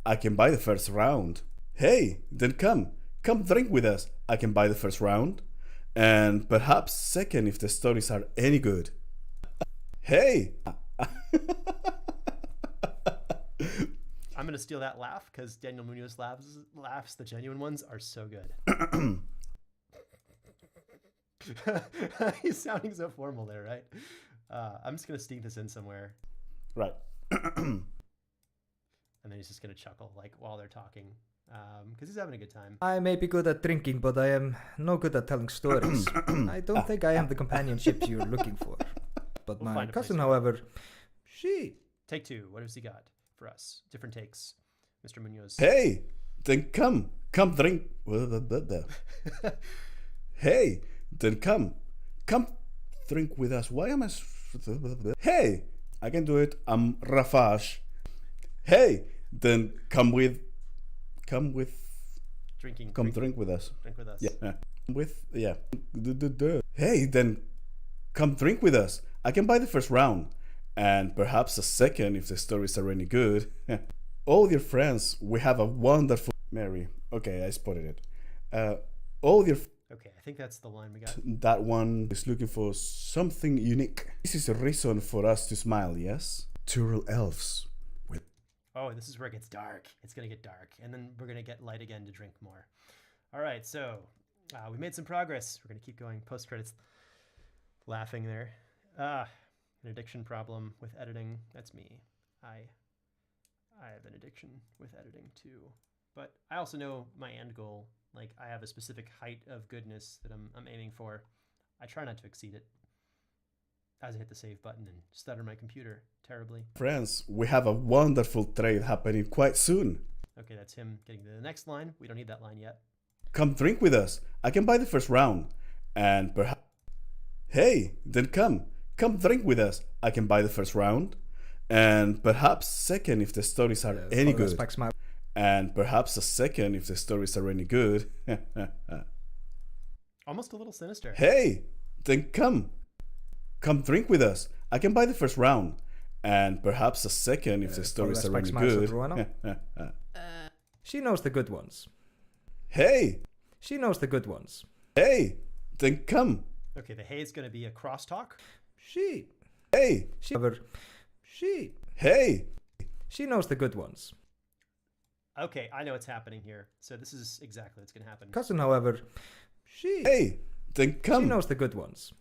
Speaker 9: I can buy the first round. Hey, then come drink with us. I can buy the first round. And perhaps second if the stories are any good. Hey!
Speaker 1: I'm going to steal that laugh because Daniel Munoz laughs. The genuine ones are so good. He's sounding so formal there, right? I'm just going to sneak this in somewhere.
Speaker 9: Right.
Speaker 1: And then he's just going to chuckle like while they're talking. Because he's having a good time.
Speaker 2: I may be good at drinking, but I am no good at telling stories. I don't think I am the companionship you're looking for. But
Speaker 1: We'll
Speaker 2: my
Speaker 1: find a
Speaker 2: cousin,
Speaker 1: place.
Speaker 2: however, she...
Speaker 1: Take 2. What has he got for us? Different takes. Mr. Munoz.
Speaker 9: Hey, then come drink. Hey, then come drink with us. Why am I? Hey, I can do it. I'm Rafash. Hey, then come
Speaker 1: Drink
Speaker 9: drink with us.
Speaker 1: Drink with us.
Speaker 9: Yeah. Hey, then come drink with us. I can buy the first round, and perhaps a second if the stories are any good. All dear friends, we have a wonderful Mary. Okay, I spotted it. All dear.
Speaker 1: Okay, I think that's the line we got.
Speaker 9: That one is looking for something unique. This is a reason for us to smile. Yes, Tural elves.
Speaker 1: Oh, this is where it gets dark. It's going to get dark. And then we're going to get light again to drink more. All right, so we made some progress. We're going to keep going. Post-credits. Laughing there. An addiction problem with editing. That's me. I have an addiction with editing too. But I also know my end goal. Like, I have a specific height of goodness that I'm aiming for. I try not to exceed it. As I hit the save button and stutter my computer terribly.
Speaker 9: Friends, we have a wonderful trade happening quite soon.
Speaker 1: Okay, that's him getting to the next line. We don't need that line yet.
Speaker 9: Come drink with us. I can buy the first round. And perhaps... Hey, then come drink with us. I can buy the first round. And perhaps second if the stories are any good. And perhaps a second if the stories are any good.
Speaker 1: Almost a little sinister.
Speaker 9: Hey, then come drink with us. I can buy the first round. And perhaps a second if the stories are any good.
Speaker 2: She knows the good ones.
Speaker 9: Hey!
Speaker 2: She knows the good ones.
Speaker 9: Hey! Then come.
Speaker 1: Okay, the hey is going to be a crosstalk.
Speaker 2: She.
Speaker 9: Hey!
Speaker 2: She.
Speaker 9: Hey!
Speaker 2: She knows the good ones.
Speaker 1: Okay, I know what's happening here. So this is exactly what's going to happen.
Speaker 2: Cousin, however, she.
Speaker 9: Hey! Then come.
Speaker 2: She knows the good ones.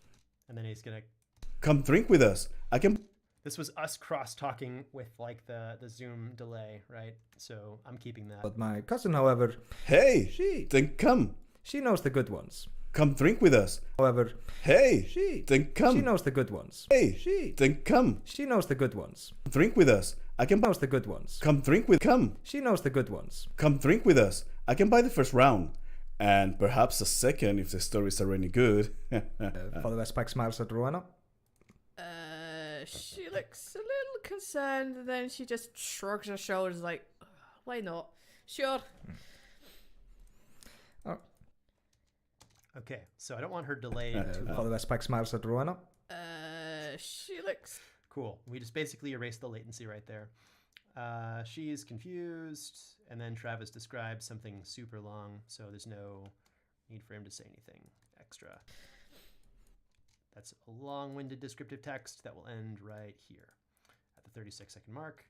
Speaker 1: And then he's going to...
Speaker 9: Come drink with us. I can...
Speaker 1: This was us cross-talking with, like, the Zoom delay, right? So I'm keeping that.
Speaker 2: But my cousin, however...
Speaker 9: Hey!
Speaker 2: She.
Speaker 9: Then come.
Speaker 2: She knows the good ones.
Speaker 9: Come drink with us.
Speaker 2: However...
Speaker 9: Hey!
Speaker 2: She.
Speaker 9: Then come.
Speaker 2: She knows the good ones.
Speaker 9: Hey!
Speaker 2: She.
Speaker 9: Then come.
Speaker 2: She knows the good ones.
Speaker 9: Drink with us. I can...
Speaker 2: Knows the good ones.
Speaker 9: Come drink with... Come.
Speaker 2: She knows the good ones.
Speaker 9: Come drink with us. I can buy the first round. And perhaps a second if the stories are any good.
Speaker 2: Follow Spike smiles at Rowena.
Speaker 8: She looks a little concerned, and then she just shrugs her shoulders like, why not? Sure.
Speaker 1: Okay, so I don't want her delayed.
Speaker 2: Follow Spike smiles at Rowena.
Speaker 8: She looks...
Speaker 1: Cool. We just basically erased the latency right there. She's confused, and then Travis describes something super long, so there's no need for him to say anything extra. That's a long-winded descriptive text that will end right here at the 36-second mark.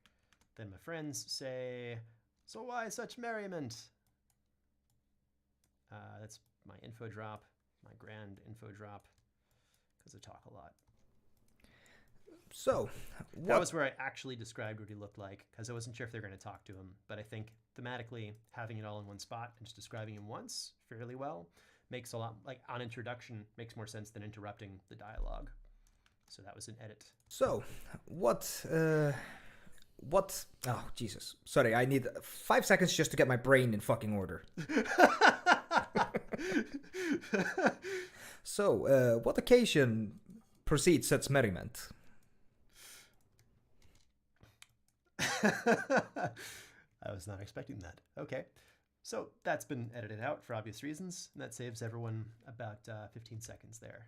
Speaker 1: Then my friends say, so why such merriment? That's my info drop, my grand info drop, because I talk a lot.
Speaker 2: So,
Speaker 1: that was where I actually described what he looked like, because I wasn't sure if they were going to talk to him. But I think thematically, having it all in one spot and just describing him once fairly well makes a lot, like on introduction, makes more sense than interrupting the dialogue. So that was an edit.
Speaker 2: So, what, oh, Jesus. Sorry, I need 5 seconds just to get my brain in fucking order. So, what occasion precedes such merriment?
Speaker 1: I was not expecting that. Okay. So that's been edited out for obvious reasons, and that saves everyone about 15 seconds there.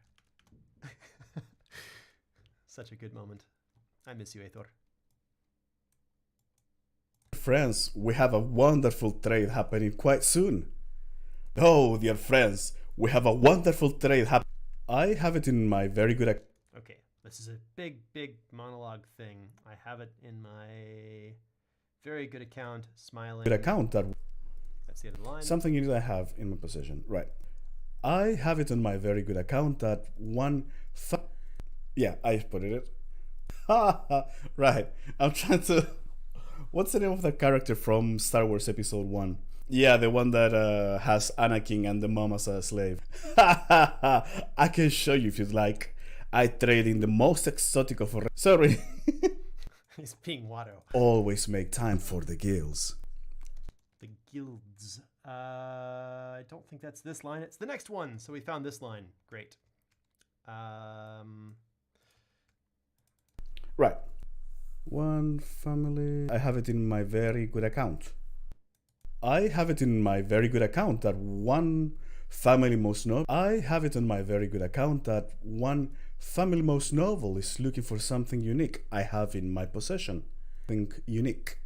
Speaker 1: Such a good moment. I miss you, Aethor.
Speaker 9: Friends, we have a wonderful trade happening quite soon. Oh, dear friends, we have a wonderful trade happening. I have it in my very good...
Speaker 1: Okay, this is a big, big monologue thing. I have it in my very good account, smiling.
Speaker 9: Good account that...
Speaker 1: That's the other line.
Speaker 9: Something you need I have in my possession. Right. I have it on my very good account that yeah, I put it. Right. I'm trying to... What's the name of the character from Star Wars Episode 1? Yeah, the one that has Anakin and the mom as a slave. I can show you if you'd like. I trade in the most exotic of... Sorry.
Speaker 1: He's being Watto.
Speaker 9: Always make time for the gills.
Speaker 1: fields. I don't think that's this line. It's the next one. So we found this line. Great.
Speaker 9: Right. One family. I have it in my very good account. I have it in my very good account that one family most noble. I have it in my very good account that one family most noble is looking for something unique. I have in my possession. Something unique.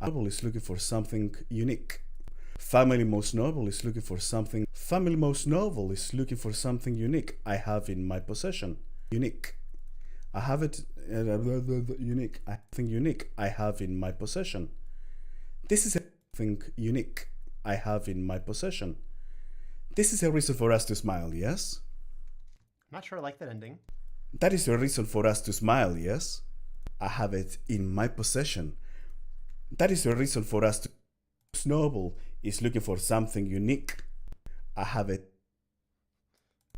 Speaker 9: Noble is looking for something unique. Family most noble is looking for something. Family most noble is looking for something unique. I have in my possession. Unique. I have it. Unique. I think unique. I have in my possession. This is a thing unique. I have in my possession. This is a reason for us to smile, yes?
Speaker 1: I'm not sure I like that ending.
Speaker 9: That is a reason for us to smile, yes? I have it in my possession. That is a reason for us to. Noble is looking for something unique. I have it.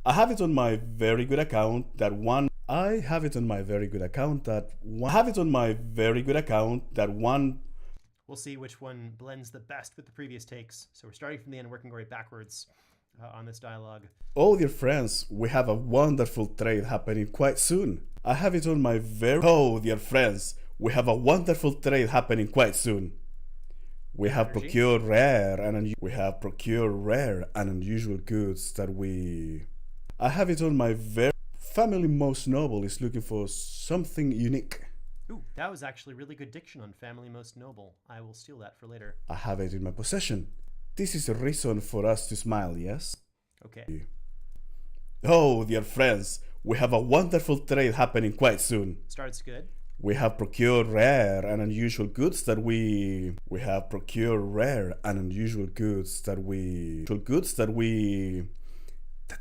Speaker 9: I have it on my very good account that one. I have it on my very good account that one. I have it on my very good account that one.
Speaker 1: We'll see which one blends the best with the previous takes. So we're starting from the end, working our way backwards on this dialogue.
Speaker 9: Oh, dear friends, we have a wonderful trade happening quite soon. I have it on my very. Oh, dear friends, we have a wonderful trade happening quite soon. We have procured rare and unusual goods that we. I have it on my very. Family most noble is looking for something unique.
Speaker 1: Ooh, that was actually really good diction on family most noble. I will steal that for later.
Speaker 9: I have it in my possession. This is a reason for us to smile, yes?
Speaker 1: Okay.
Speaker 9: Oh, dear friends, we have a wonderful trade happening quite soon.
Speaker 1: Starts good.
Speaker 9: We have procured rare and unusual goods that we. We have procured rare and unusual goods that we. That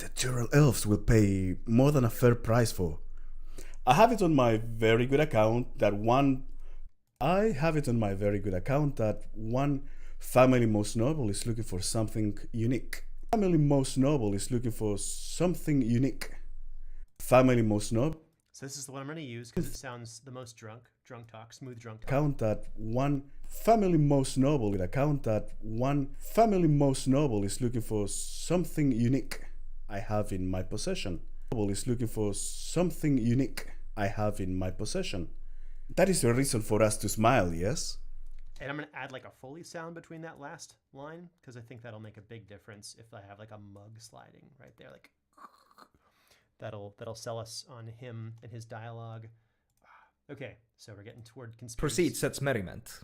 Speaker 9: the Tyrell elves will pay more than a fair price for. I have it on my very good account that one. I have it on my very good account that one family most noble is looking for something unique. Family most noble is looking for something unique. Family most noble.
Speaker 1: So this is the one I'm going to use because it sounds the most drunk talk, smooth drunk talk.
Speaker 9: Account that one family most noble. Account that one family most noble is looking for something unique. I have in my possession. Noble is looking for something unique. I have in my possession. That is a reason for us to smile, yes?
Speaker 1: And I'm going to add like a Foley sound between that last line because I think that'll make a big difference if I have like a mug sliding right there, like that'll sell us on him and his dialogue. Okay, so we're getting toward conspiracy.
Speaker 2: Proceed sets merriment.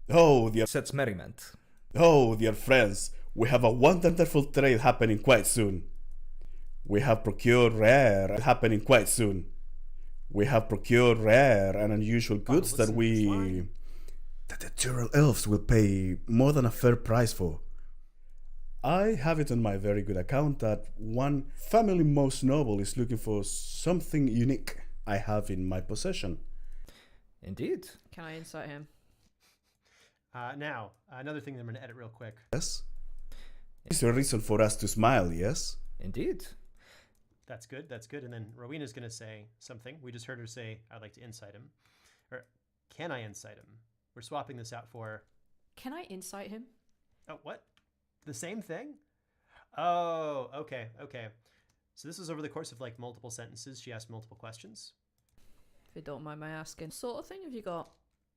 Speaker 9: Oh, dear.
Speaker 2: Sets merriment.
Speaker 9: Oh, dear friends, we have a wonderful trade happening quite soon. We have procured rare happening quite soon. We have procured rare and unusual goods that we. That the Tyrell elves will pay more than a fair price for. I have it on my very good account that one family most noble is looking for something unique. I have in my possession.
Speaker 2: Indeed.
Speaker 8: Can I insight him?
Speaker 1: Now, another thing that I'm going to edit real quick.
Speaker 9: Yes? It's a reason for us to smile, yes?
Speaker 2: Indeed.
Speaker 1: That's good, that's good. And then Rowena's going to say something. We just heard her say, I'd like to insight him. Or, can I insight him? We're swapping this out for...
Speaker 4: Can I insight him?
Speaker 1: Oh, what? The same thing? Oh, okay. So this was over the course of like multiple sentences. She asked multiple questions.
Speaker 8: If you don't mind my asking. What sort of thing have you got?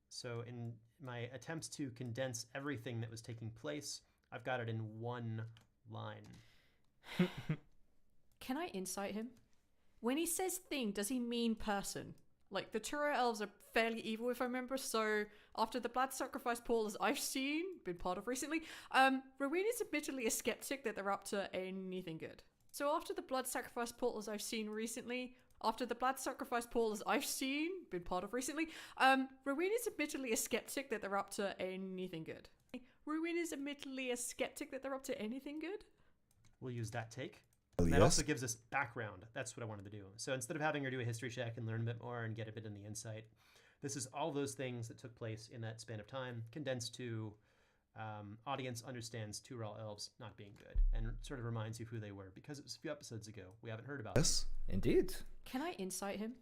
Speaker 1: So in my attempts to condense everything that was taking place, I've got it in one line.
Speaker 4: Can I insight him? When he says thing, does he mean person? Like, the Tyrell elves are fairly evil, if I remember, so after the blood sacrifice portals I've seen, been part of recently, Rowena's admittedly a skeptic that they're up to anything good. So after the blood sacrifice portals I've seen recently, been part of recently, Rowena's admittedly a skeptic that they're up to anything good. Rowena's admittedly a skeptic that they're up to anything good?
Speaker 1: We'll use that take.
Speaker 9: Well,
Speaker 1: That
Speaker 9: yes.
Speaker 1: also gives us background. That's what I wanted to do. So instead of having her do a history check and learn a bit more and get a bit in the insight, this is all those things that took place in that span of time, condensed to audience understands Tyrell elves not being good, and sort of reminds you who they were, because it was a few episodes ago. We haven't heard about them.
Speaker 9: Yes?
Speaker 2: Indeed.
Speaker 4: Can I insight him?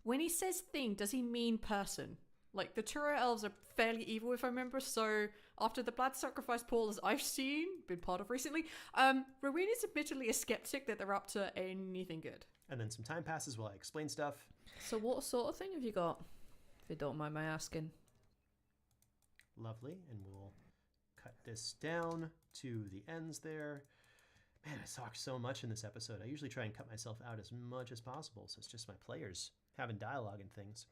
Speaker 4: When he says thing, does he mean person? Like, the Tura elves are fairly evil, if I remember, so after the blood sacrifice pool, as I've seen, been part of recently, Rowena is admittedly a skeptic that they're up to anything good.
Speaker 1: And then some time passes while I explain stuff.
Speaker 8: So what sort of thing have you got? If you don't mind my asking.
Speaker 1: Lovely. And we'll cut this down to the ends there. Man, I talked so much in this episode. I usually try and cut myself out as much as possible, so it's just my players having dialogue and things.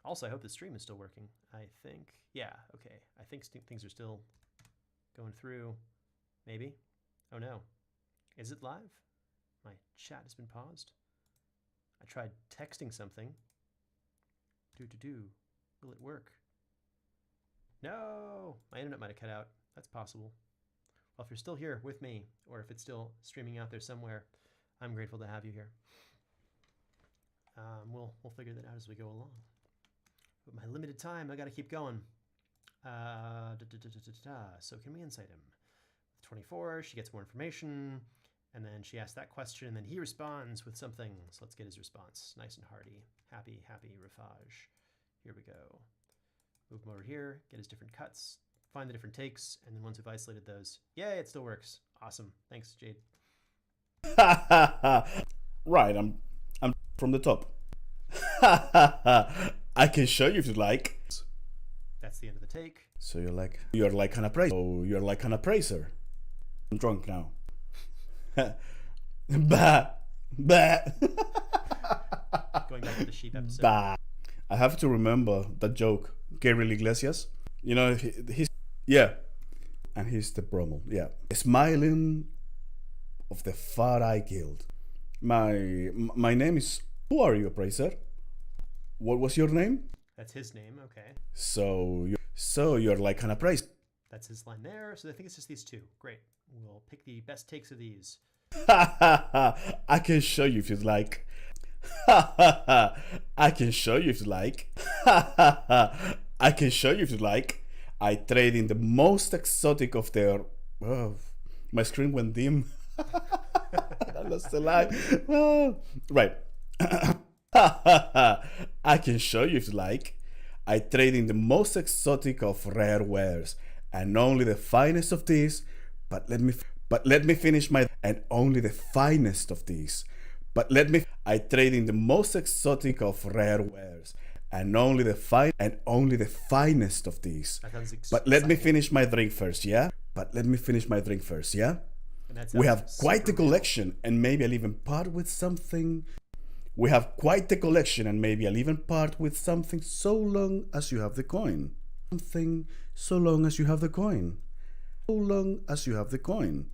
Speaker 1: Also, I hope the stream is still working. I think, yeah, okay. I think things are still going through. Maybe. Oh no. Is it live? My chat has been paused. I tried texting something. Will it work? No! My internet might have cut out. That's possible. Well, if you're still here with me, or if it's still streaming out there somewhere, I'm grateful to have you here. We'll figure that out as we go along. But my limited time, I gotta keep going. So can we insight him? 24, she gets more information, and then she asks that question, and then he responds with something. So let's get his response. Nice and hearty. Happy, Rafaj. Here we go. Move him over here, get his different cuts, find the different takes, and then once we've isolated those, yay, it still works. Awesome. Thanks, Jade.
Speaker 9: Right, I'm from the top. I can show you if you like.
Speaker 1: That's the end of the take.
Speaker 9: So you're like an appraiser. Oh, you're like an appraiser. I'm drunk now. Bah, bah.
Speaker 1: Going back to the sheep episode.
Speaker 9: Bah. I have to remember that joke. Gabriel Iglesias. You know, he's yeah, and he's the Brummel. Yeah, smiling of the Far Eye Guild. My name is. Who are you, appraiser? What was your name?
Speaker 1: That's his name. Okay.
Speaker 9: So you're like an appraiser.
Speaker 1: That's his line there. So I think it's just these two. Great. We'll pick the best takes of these.
Speaker 9: I can show you if you'd like. I can show you if you like. I can show you if you like. I trade in the most exotic of their. Oh, my screen went dim. I lost the line. Oh. Right. I can show you if you like. I trade in the most exotic of rare wares, and only the finest of these. But let me finish my. And only the finest of these. But let me. I trade in the most exotic of rare wares, and only the finest of these. But let me finish my drink first, yeah. We have quite the collection, and maybe I'll even part with something. We have quite the collection, and maybe I'll even part with something, so long as you have the coin. Something, so long as you have the coin. So long as you have the coin.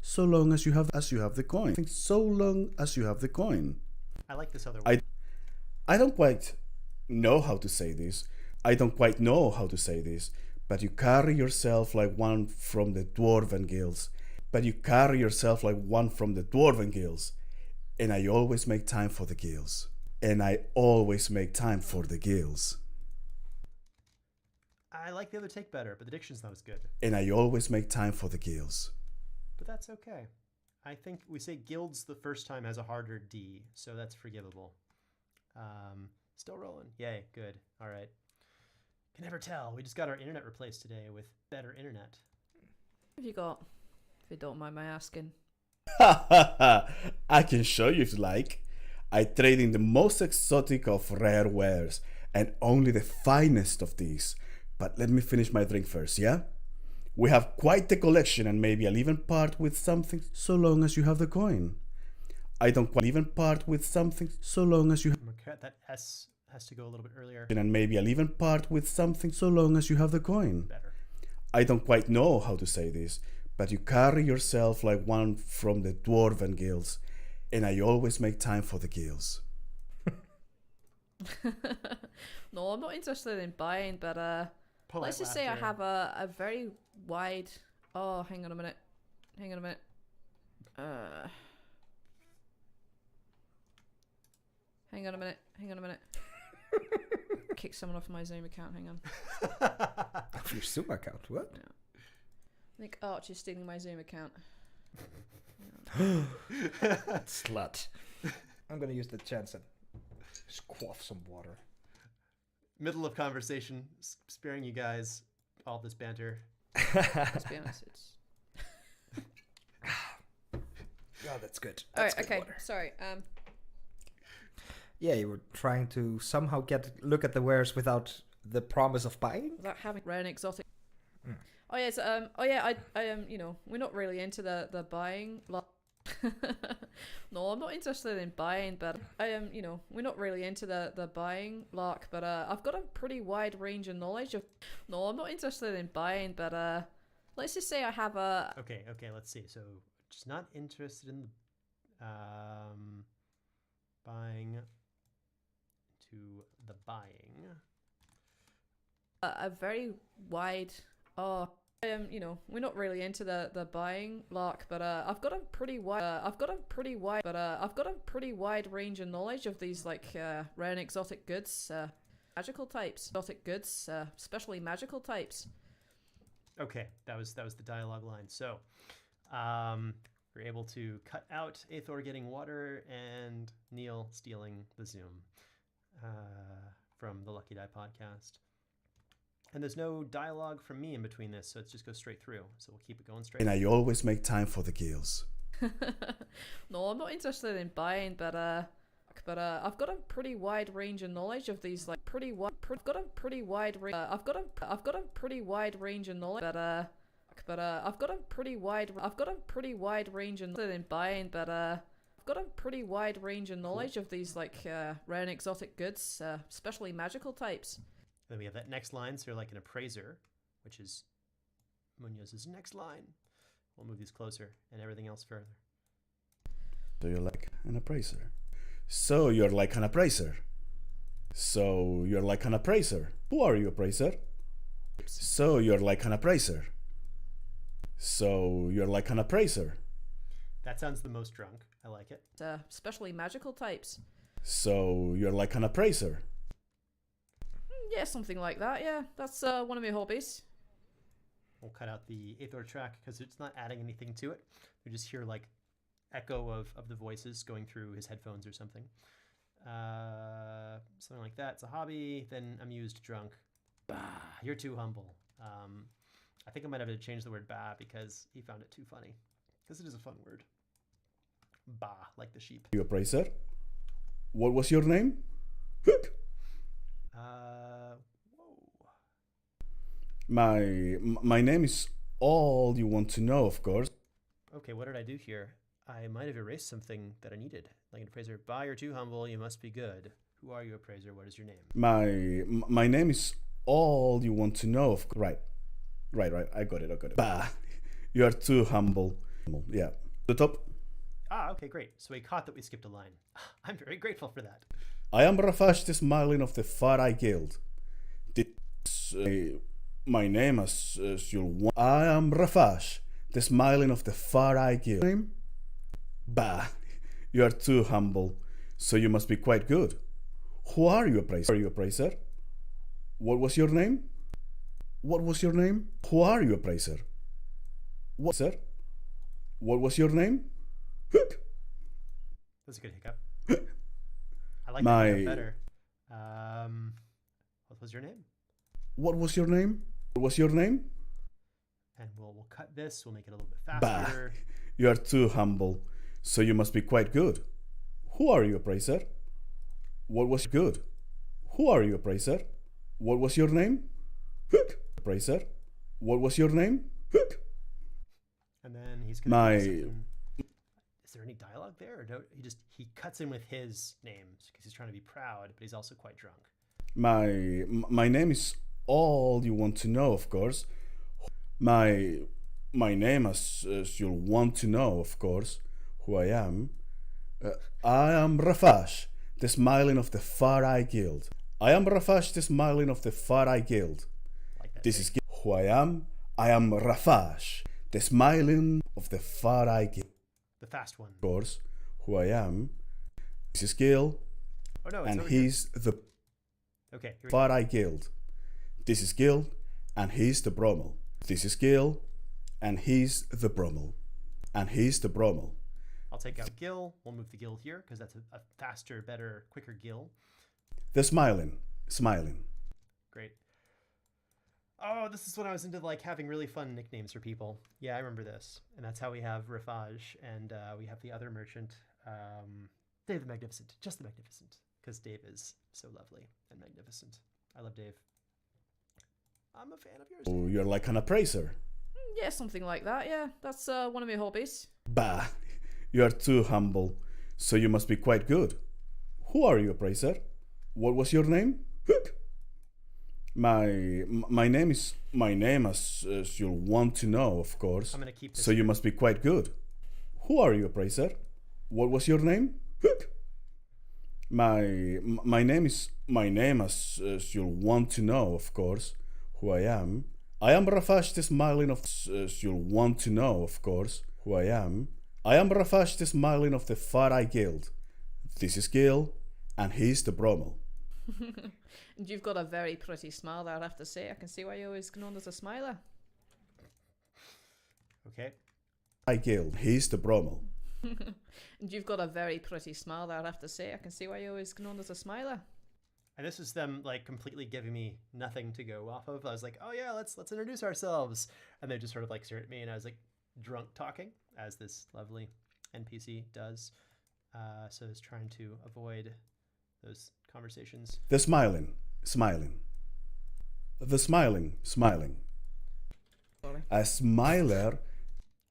Speaker 9: So long as you have the coin. So long as you have the coin.
Speaker 1: I like this other one.
Speaker 9: I don't quite know how to say this. But you carry yourself like one from the Dwarven Guilds. And I always make time for the guilds.
Speaker 1: I like the other take better, but the diction's not as good.
Speaker 9: And I always make time for the guilds.
Speaker 1: But that's okay. I think we say guilds the first time has a harder D, so that's forgivable. Still rolling. Yay, good. All right. Can never tell. We just got our internet replaced today with better internet.
Speaker 8: What have you got? If you don't mind my asking.
Speaker 9: I can show you if you like. I trade in the most exotic of rare wares, and only the finest of these. But let me finish my drink first, yeah? We have quite the collection, and maybe I'll even part with something, so long as you have the coin. I don't quite even part with something, so long as you have.
Speaker 1: That S has to go a little bit earlier.
Speaker 9: And maybe I'll even part with something, so long as you have the coin.
Speaker 1: Better.
Speaker 9: I don't quite know how to say this, but you carry yourself like one from the Dwarven Guilds, and I always make time for the guilds.
Speaker 8: No, I'm not interested in buying, but let's just say I have a very wide. Oh, hang on a minute. Hang on a minute. Kick someone off my Zoom account. Hang on.
Speaker 2: Off your Zoom account? What?
Speaker 8: Yeah. I think Archie's stealing my Zoom account.
Speaker 2: Slut. I'm gonna use the chance and just quaff some water.
Speaker 1: middle of conversation, sparing you guys all this banter.
Speaker 8: Let's be honest. It's...
Speaker 2: Oh, that's good.
Speaker 8: All
Speaker 2: That's
Speaker 8: right.
Speaker 2: good
Speaker 8: Okay.
Speaker 2: water.
Speaker 8: Sorry.
Speaker 2: Yeah, you were trying to somehow look at the wares without the promise of buying.
Speaker 8: Without having rare and exotic.
Speaker 2: Mm.
Speaker 8: Oh yes. Oh yeah. I you know, we're not really into the buying. No, I'm not interested in buying, but you know, we're not really into the buying lark. But I've got a pretty wide range of knowledge of. No, I'm not interested in buying, but let's just say I have a.
Speaker 1: Okay, let's see. So, just not interested in the buying to the buying.
Speaker 8: A very wide. Oh. You know, we're not really into the buying lark, but I've got a pretty wide range of knowledge of these like rare and exotic goods, magical types, especially magical types.
Speaker 1: Okay, that was the dialogue line. So, we're able to cut out Aethor getting water and Neil stealing the Zoom from the Lucky Die podcast. And there's no dialogue from me in between this, so it just goes straight through. So we'll keep it going straight.
Speaker 9: And I always make time for the gills.
Speaker 8: No, I'm not interested in buying, but I've got a pretty wide range of knowledge of these like I've got a pretty wide range of knowledge, but I've got a pretty wide range of knowledge in buying, but I've got a pretty wide range of knowledge of these like rare and exotic goods, especially magical types.
Speaker 1: Then we have that next line, so you're like an appraiser, which is Munoz's next line. We'll move these closer and everything else further.
Speaker 9: So you're like an appraiser. So you're like an appraiser. So you're like an appraiser. Who are you, appraiser? So you're like an appraiser. So you're like an appraiser.
Speaker 1: That sounds the most drunk. I like it.
Speaker 8: Especially magical types.
Speaker 9: So you're like an appraiser.
Speaker 8: Yeah, something like that. Yeah, that's one of my hobbies.
Speaker 1: We'll cut out the Aethor track because it's not adding anything to it. We just hear like echo of the voices going through his headphones or something. Something like that. It's a hobby. Then amused drunk. Bah, you're too humble. I think I might have to change the word bah because he found it too funny. Because it is a fun word. Bah, like the sheep.
Speaker 9: You appraiser? What was your name?
Speaker 1: Whoa.
Speaker 9: My name is all you want to know, of course.
Speaker 1: Okay, what did I do here? I might have erased something that I needed. Like an appraiser, bah, you're too humble, you must be good. Who are you, appraiser? What is your name?
Speaker 9: My name is all you want to know, of course. Right. I got it. Bah, you are too humble. Yeah. The top.
Speaker 1: Ah, okay, great. So he caught that we skipped a line. I'm very grateful for that.
Speaker 9: I am Rafash, the Smiling of the Far Eye Guild. My name as you'll want. I am Rafash, the Smiling of the Far Eye Guild. Name? Bah, you are too humble, so you must be quite good. Who are you, appraiser? What was your name? Who are you, appraiser? Sir? What was your name?
Speaker 1: That's a good hiccup. I like that hiccup better. What was your name?
Speaker 9: What was your name?
Speaker 1: And we'll cut this. We'll make it a little bit faster.
Speaker 9: Bah, you are too humble, so you must be quite good. Who are you, appraiser? What was good? Who are you, appraiser? What was your name? Appraiser? What was your name?
Speaker 1: And then he's gonna do something. Is there any dialogue there, or he cuts in with his name because he's trying to be proud, but he's also quite drunk.
Speaker 9: My name is all you want to know, of course. My name, as you'll want to know, of course, who I am. I am Rafash, the Smiling of the Far Eye Guild. This is who I am. I am Rafash, the Smiling of the Far Eye Guild.
Speaker 1: The fast one.
Speaker 9: Of course, who I am. This is Gil.
Speaker 1: Oh no, it's
Speaker 9: and
Speaker 1: over
Speaker 9: he's
Speaker 1: here.
Speaker 9: the
Speaker 1: Okay, here we
Speaker 9: Far
Speaker 1: go.
Speaker 9: Eye Guild. This is Gil, and he's the Brommel. This is Gil, and he's the Brommel.
Speaker 1: I'll take out Gil. We'll move the Gil here because that's a faster, better, quicker Gil.
Speaker 9: The smiling.
Speaker 1: Great. Oh, this is when I was into like having really fun nicknames for people. Yeah, I remember this. And that's how we have Rafaj, and we have the other merchant, Dave the Magnificent. Just the Magnificent. Because Dave is so lovely and magnificent. I love Dave. I'm a fan of yours.
Speaker 9: Oh, you're like an appraiser.
Speaker 8: Yeah, something like that. Yeah, that's one of my hobbies.
Speaker 9: Bah, you are too humble, so you must be quite good. Who are you, appraiser? What was your name? My name is as you'll want to know, of course.
Speaker 1: I'm gonna keep this.
Speaker 9: So you must be quite good. Who are you, appraiser? What was your name? My name as you'll want to know, of course. Who I am. I am Rafash the Smiling of as you'll want to know, of course. Who I am. I am Rafash the Smiling of the Far Eye Guild. This is Gil, and he's the Bromel.
Speaker 8: And you've got a very pretty smile there, I have to say. I can see why you're always known as a smiler.
Speaker 1: Okay.
Speaker 9: Eye Guild, he's the Bromel.
Speaker 8: And you've got a very pretty smile there, I have to say. I can see why you're always known as a smiler.
Speaker 1: And this was them like completely giving me nothing to go off of. I was like, oh yeah, let's introduce ourselves. And they just sort of like stared at me, and I was like drunk talking, as this lovely NPC does. So I was trying to avoid those conversations.
Speaker 9: The smiling. The smiling.
Speaker 8: Sorry.
Speaker 9: A smiler.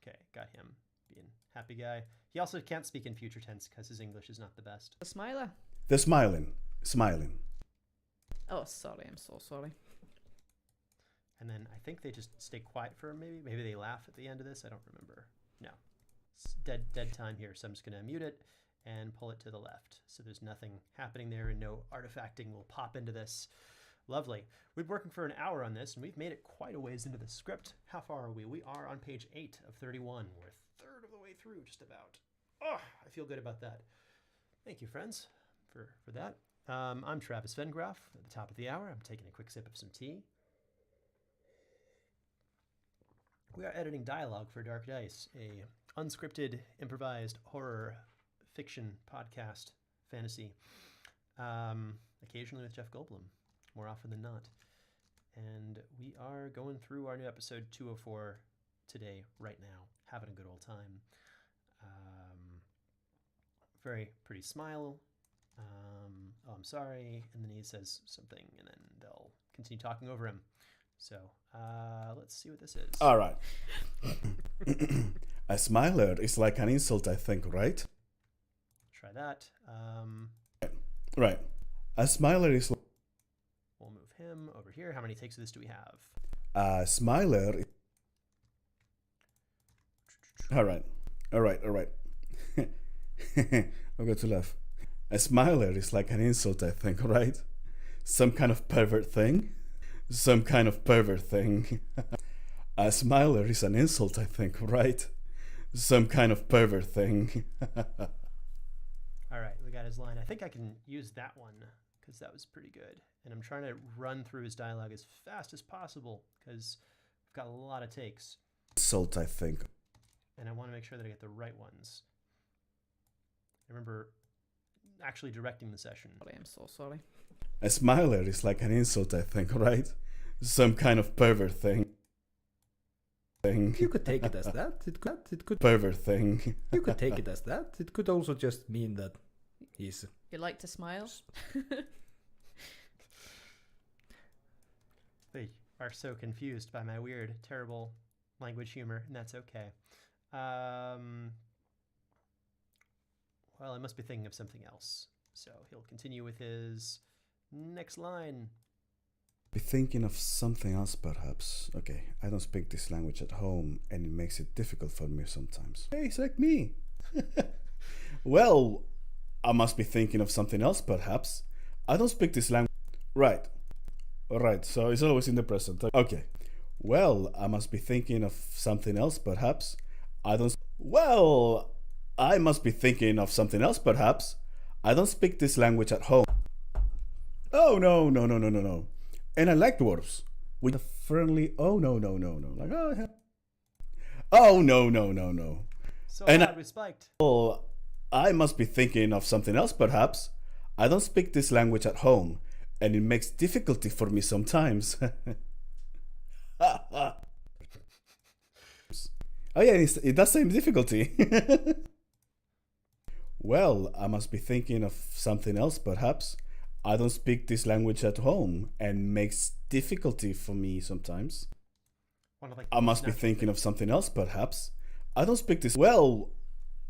Speaker 1: Okay, got him being happy guy. He also can't speak in future tense because his English is not the best.
Speaker 8: A smiler?
Speaker 9: The smiling.
Speaker 8: Oh, sorry, I'm so sorry.
Speaker 1: And then I think they just stay quiet for maybe they laugh at the end of this. I don't remember. No, it's dead time here. So I'm just gonna mute it and pull it to the left. So there's nothing happening there, and no artifacting will pop into this. Lovely. We've been working for an hour on this, and we've made it quite a ways into the script. How far are we? We are on page 8 of 31. We're a third of the way through, just about. Oh, I feel good about that. Thank you, friends, for that. I'm Travis Vengraf. At the top of the hour, I'm taking a quick sip of some tea. We are editing dialogue for Dark Dice, a unscripted, improvised horror fiction podcast fantasy, occasionally with Jeff Goldblum, more often than not. And we are going through our new episode 204 today, right now, having a good old time. Very pretty smile. Oh, I'm sorry. And then he says something, and then they'll continue talking over him. So let's see what this is.
Speaker 9: All right. A smiler is like an insult, I think, right?
Speaker 1: Try that.
Speaker 9: Right. A smiler is.
Speaker 1: We'll move him over here. How many takes of this do we have?
Speaker 9: A smiler. All right. I've got to laugh. A smiler is like an insult, I think, right? Some kind of pervert thing. A smiler is an insult, I think, right? Some kind of pervert thing.
Speaker 1: All right, we got his line. I think I can use that one because that was pretty good. And I'm trying to run through his dialogue as fast as possible because we've got a lot of takes.
Speaker 9: Insult, I think.
Speaker 1: And I want to make sure that I get the right ones. I remember actually directing the session.
Speaker 8: I am so sorry.
Speaker 9: A smiler is like an insult, I think, right? Some kind of pervert thing.
Speaker 2: You could take it as that. It could
Speaker 9: pervert thing.
Speaker 2: You could take it as that. It could also just mean that he's.
Speaker 8: You like to smile?
Speaker 1: They are so confused by my weird, terrible language humor, and that's okay. Well, I must be thinking of something else. So he'll continue with his next line.
Speaker 9: Be thinking of something else, perhaps. Okay, I don't speak this language at home, and it makes it difficult for me sometimes. Hey, it's like me. Well, I must be thinking of something else, perhaps. I don't speak this language. Right. Alright, so it's always in the present. Okay. Well, I must be thinking of something else, perhaps. Well, I must be thinking of something else, perhaps. I don't speak this language at home. Oh, no. And I like dwarves. With a friendly, oh, no. Like, oh, no.
Speaker 1: So
Speaker 9: and
Speaker 1: loud we spiked.
Speaker 9: Well, I must be thinking of something else, perhaps. I don't speak this language at home. and it makes difficulty for me sometimes. Oh yeah, it does seem difficulty. Well, I must be thinking of something else perhaps. I don't speak this language at home and makes difficulty for me sometimes.
Speaker 1: One of, like,
Speaker 9: I must be
Speaker 1: natural
Speaker 9: thinking of
Speaker 1: things.
Speaker 9: something else perhaps. I don't speak this well.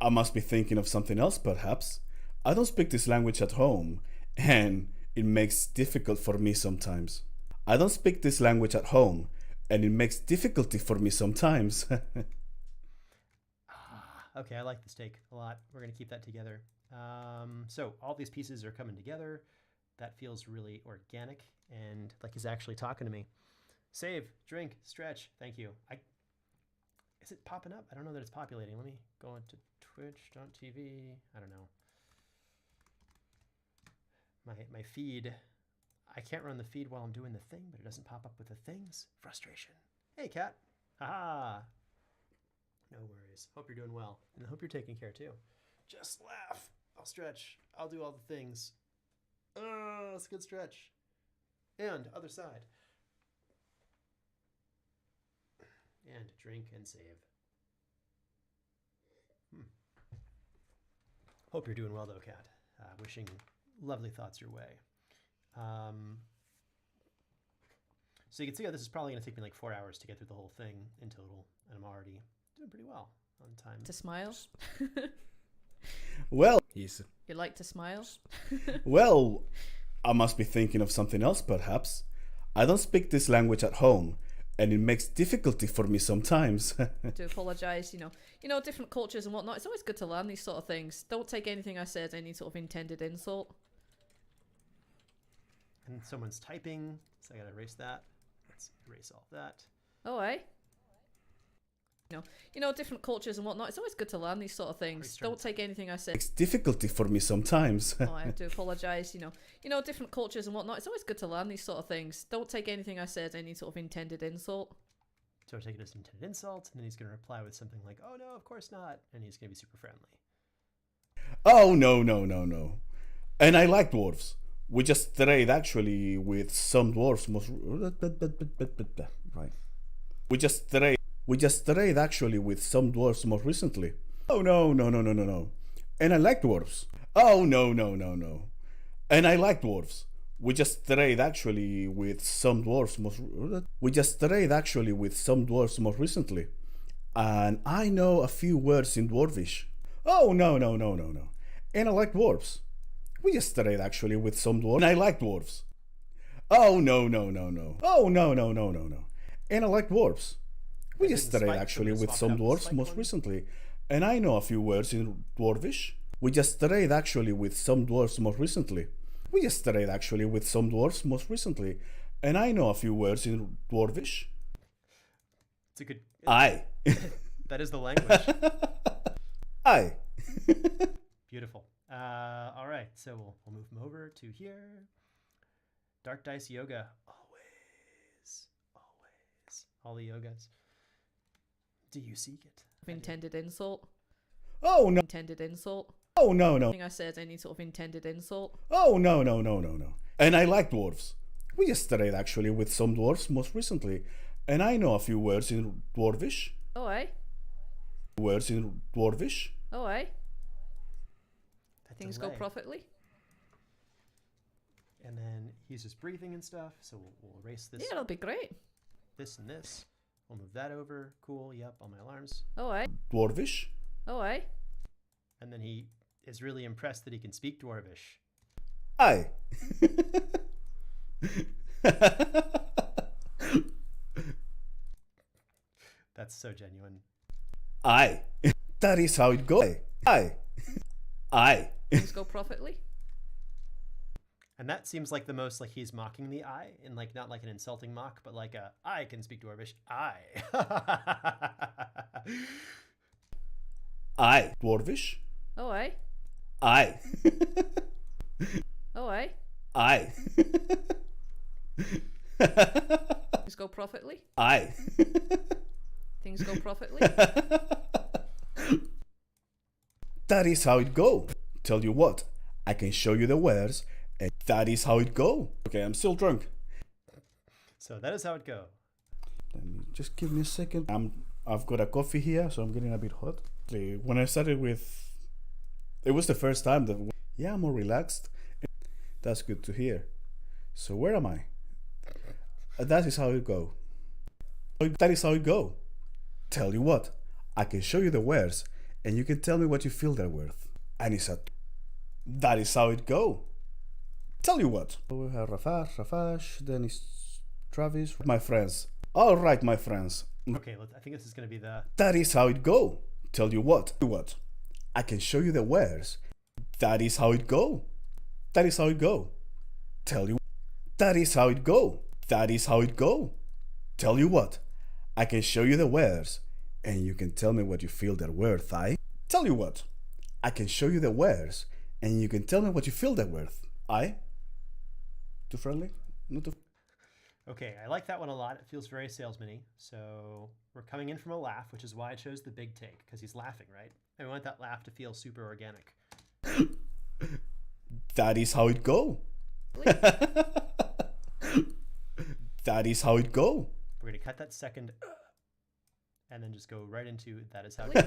Speaker 9: I must be thinking of something else perhaps. I don't speak this language at home and it makes difficult for me sometimes. I don't speak this language at home and it makes difficulty for me sometimes.
Speaker 1: Okay, I like this take a lot. We're going to keep that together. So all these pieces are coming together. That feels really organic and like he's actually talking to me. Save, drink, stretch. Thank you. Is it popping up? I don't know that it's populating. Let me go into twitch.tv. I don't know. My feed. I can't run the feed while I'm doing the thing, but it doesn't pop up with the things. Frustration. Hey, cat. Haha. No worries. Hope you're doing well. And I hope you're taking care too. Just laugh. I'll stretch. I'll do all the things. Oh, it's a good stretch. And other side. And drink and save. Hope you're doing well though, cat. Wishing lovely thoughts your way. So you can see how this is probably going to take me like 4 hours to get through the whole thing in total. And I'm already doing pretty well on time.
Speaker 8: To smile.
Speaker 9: Well,
Speaker 2: He's
Speaker 8: You like to smile?
Speaker 9: well, I must be thinking of something else perhaps. I don't speak this language at home and it makes difficulty for me sometimes.
Speaker 8: To apologise, different cultures and whatnot. It's always good to learn these sort of things. Don't take anything I say as any sort of intended insult.
Speaker 1: And someone's typing, so I gotta erase that. Let's erase all that.
Speaker 8: Oh, eh? Different cultures and whatnot. It's always good to learn these sort of things. Don't take anything I say.
Speaker 9: Makes difficulty for me sometimes.
Speaker 8: Oh, I have to apologise. Different cultures and whatnot. It's always good to learn these sort of things. Don't take anything I say as any sort of intended insult.
Speaker 1: So take it as an intended insult, and then he's gonna reply with something like, "Oh no, of course not," and he's gonna be super friendly.
Speaker 9: Oh, no, no, no, no. And I like dwarves. We just trade actually with some dwarves most... Right. We just trade actually with some dwarves more recently. Oh, no, no, no, no, no, no. And I like dwarves. Oh, no, no, no, no. And I like dwarves. We just trade actually with some dwarves most... We just trade actually with some dwarves more recently. And I know a few words in dwarvish. Oh, no, no, no, no, no. And I like dwarves. We just trade actually with some dwarves. And I like dwarves. Oh, no, no, no, no. Oh, no, no, no, no, no. And I like dwarves. We just trade actually with some dwarves most recently. And I know a few words in dwarvish. We just trade actually with some dwarves more recently. We just trade actually with some dwarves most recently. And I know a few words in dwarvish.
Speaker 1: It's a good.
Speaker 9: Aye.
Speaker 1: That is the language.
Speaker 9: Aye.
Speaker 1: Beautiful. All right, so we'll move him over to here. Dark Dice Yoga. Always. All the yogas. Do you seek it?
Speaker 8: Intended insult.
Speaker 9: Oh, no.
Speaker 8: Intended insult.
Speaker 9: Oh, no, no.
Speaker 8: Anything I say as any sort of intended insult.
Speaker 9: Oh, no, no, no, no, no. And I like dwarves. We just trade actually with some dwarves most recently. And I know a few words in dwarvish.
Speaker 8: Oh, eh?
Speaker 9: Words in dwarvish.
Speaker 8: Oh, eh?
Speaker 1: That
Speaker 8: Things go
Speaker 1: delay.
Speaker 8: profitably.
Speaker 1: And then he's just breathing and stuff, so we'll erase this,
Speaker 8: Yeah, that'll be great.
Speaker 1: this and this. We'll move that over. Cool, yep, all my alarms.
Speaker 8: Oh, eh?
Speaker 9: Dwarvish.
Speaker 8: Oh, eh?
Speaker 1: And then he is really impressed that he can speak Dwarvish.
Speaker 9: Aye.
Speaker 1: That's so genuine.
Speaker 9: Aye. That is how it goes. Aye. Aye.
Speaker 8: Things go profitably.
Speaker 1: And that seems like the most like he's mocking the I, and like not like an insulting mock, but like a I can speak Dwarvish. I.
Speaker 9: Aye. Dwarvish.
Speaker 8: Oh, eh?
Speaker 9: Aye.
Speaker 8: Oh, eh?
Speaker 9: Aye.
Speaker 8: Things go profitably.
Speaker 9: Aye.
Speaker 8: Things go profitably.
Speaker 9: That is how it go. Tell you what, I can show you the words And that is how it go. Okay, I'm still drunk.
Speaker 1: So that is how it go.
Speaker 9: Let me just give me a second. I've got a coffee here, so I'm getting a bit hot. When I started with, it was the first time that, yeah, I'm more relaxed. That's good to hear. So where am I? That is how it go. That is how it go. Tell you what, I can show you the wares, and you can tell me what you feel they're worth. And he said, that is how it go. Tell you what. We have Rafash, Dennis, Travis, my friends. All right, my friends.
Speaker 1: Okay, I think this is going to be the...
Speaker 9: That is how it go. Tell you what. I can show you the wares. That is how it go. That is how it go. Tell you. That is how it go. That is how it go. Tell you what. I can show you the wares, and you can tell me what you feel they're worth. I tell you what. I can show you the wares, and you can tell me what you feel they're worth. I. Too friendly? Not too.
Speaker 1: Okay, I like that one a lot. It feels very salesman-y. So we're coming in from a laugh, which is why I chose the big take, because he's laughing, right? I want that laugh to feel super organic.
Speaker 9: That is how it go. That is how it go.
Speaker 1: We're going to cut that second and then just go right into that is how it go.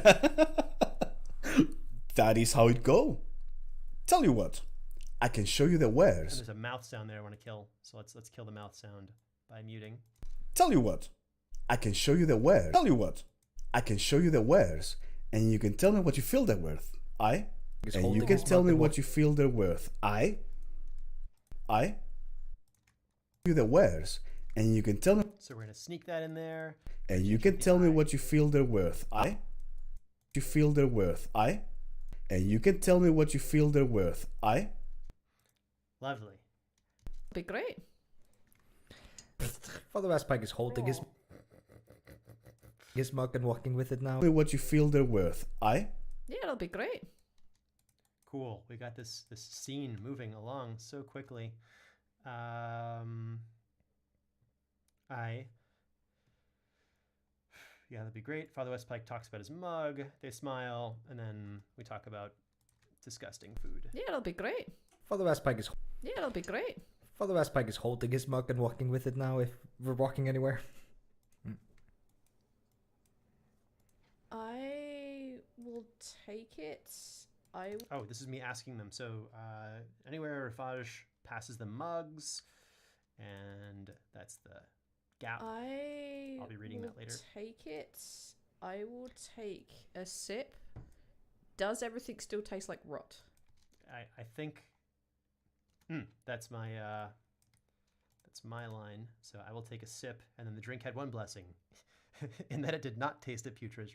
Speaker 9: That is how it go. Tell you what. I can show you the
Speaker 1: And
Speaker 9: wares.
Speaker 1: there's a mouth sound there I want to kill. So let's kill the mouth sound by muting.
Speaker 9: Tell you what. I can show you the wares. Tell you what. I can show you the wares, and you can tell me what you feel they're worth. I. And you can tell me what you feel they're worth. I. You the wares, and you can tell me.
Speaker 1: So we're going to sneak that in there.
Speaker 9: And you can tell me what you feel they're worth. I. You feel they're worth. I. And you can tell me what you feel they're worth. I.
Speaker 1: Lovely.
Speaker 8: Be great.
Speaker 2: Father Westpike is holding his mug and walking with it now.
Speaker 9: Tell me what you feel they're worth. I.
Speaker 8: Yeah, it'll be great.
Speaker 1: Cool. We got this scene moving along so quickly. Yeah, that'd be great. Father Westpike talks about his mug. They smile, and then we talk about disgusting food.
Speaker 8: Yeah, it'll be great.
Speaker 2: Father Westpike is
Speaker 8: Yeah, it'll be great.
Speaker 2: Father Westpike is holding his mug and walking with it now. If we're walking anywhere.
Speaker 8: I will take it.
Speaker 1: Oh, this is me asking them. So anywhere Rafaj passes the mugs, and that's the gap. I'll be reading that later.
Speaker 8: Take it. I will take a sip. Does everything still taste like rot?
Speaker 1: I think that's my line. So I will take a sip, and then the drink had one blessing, in that it did not taste of putrid.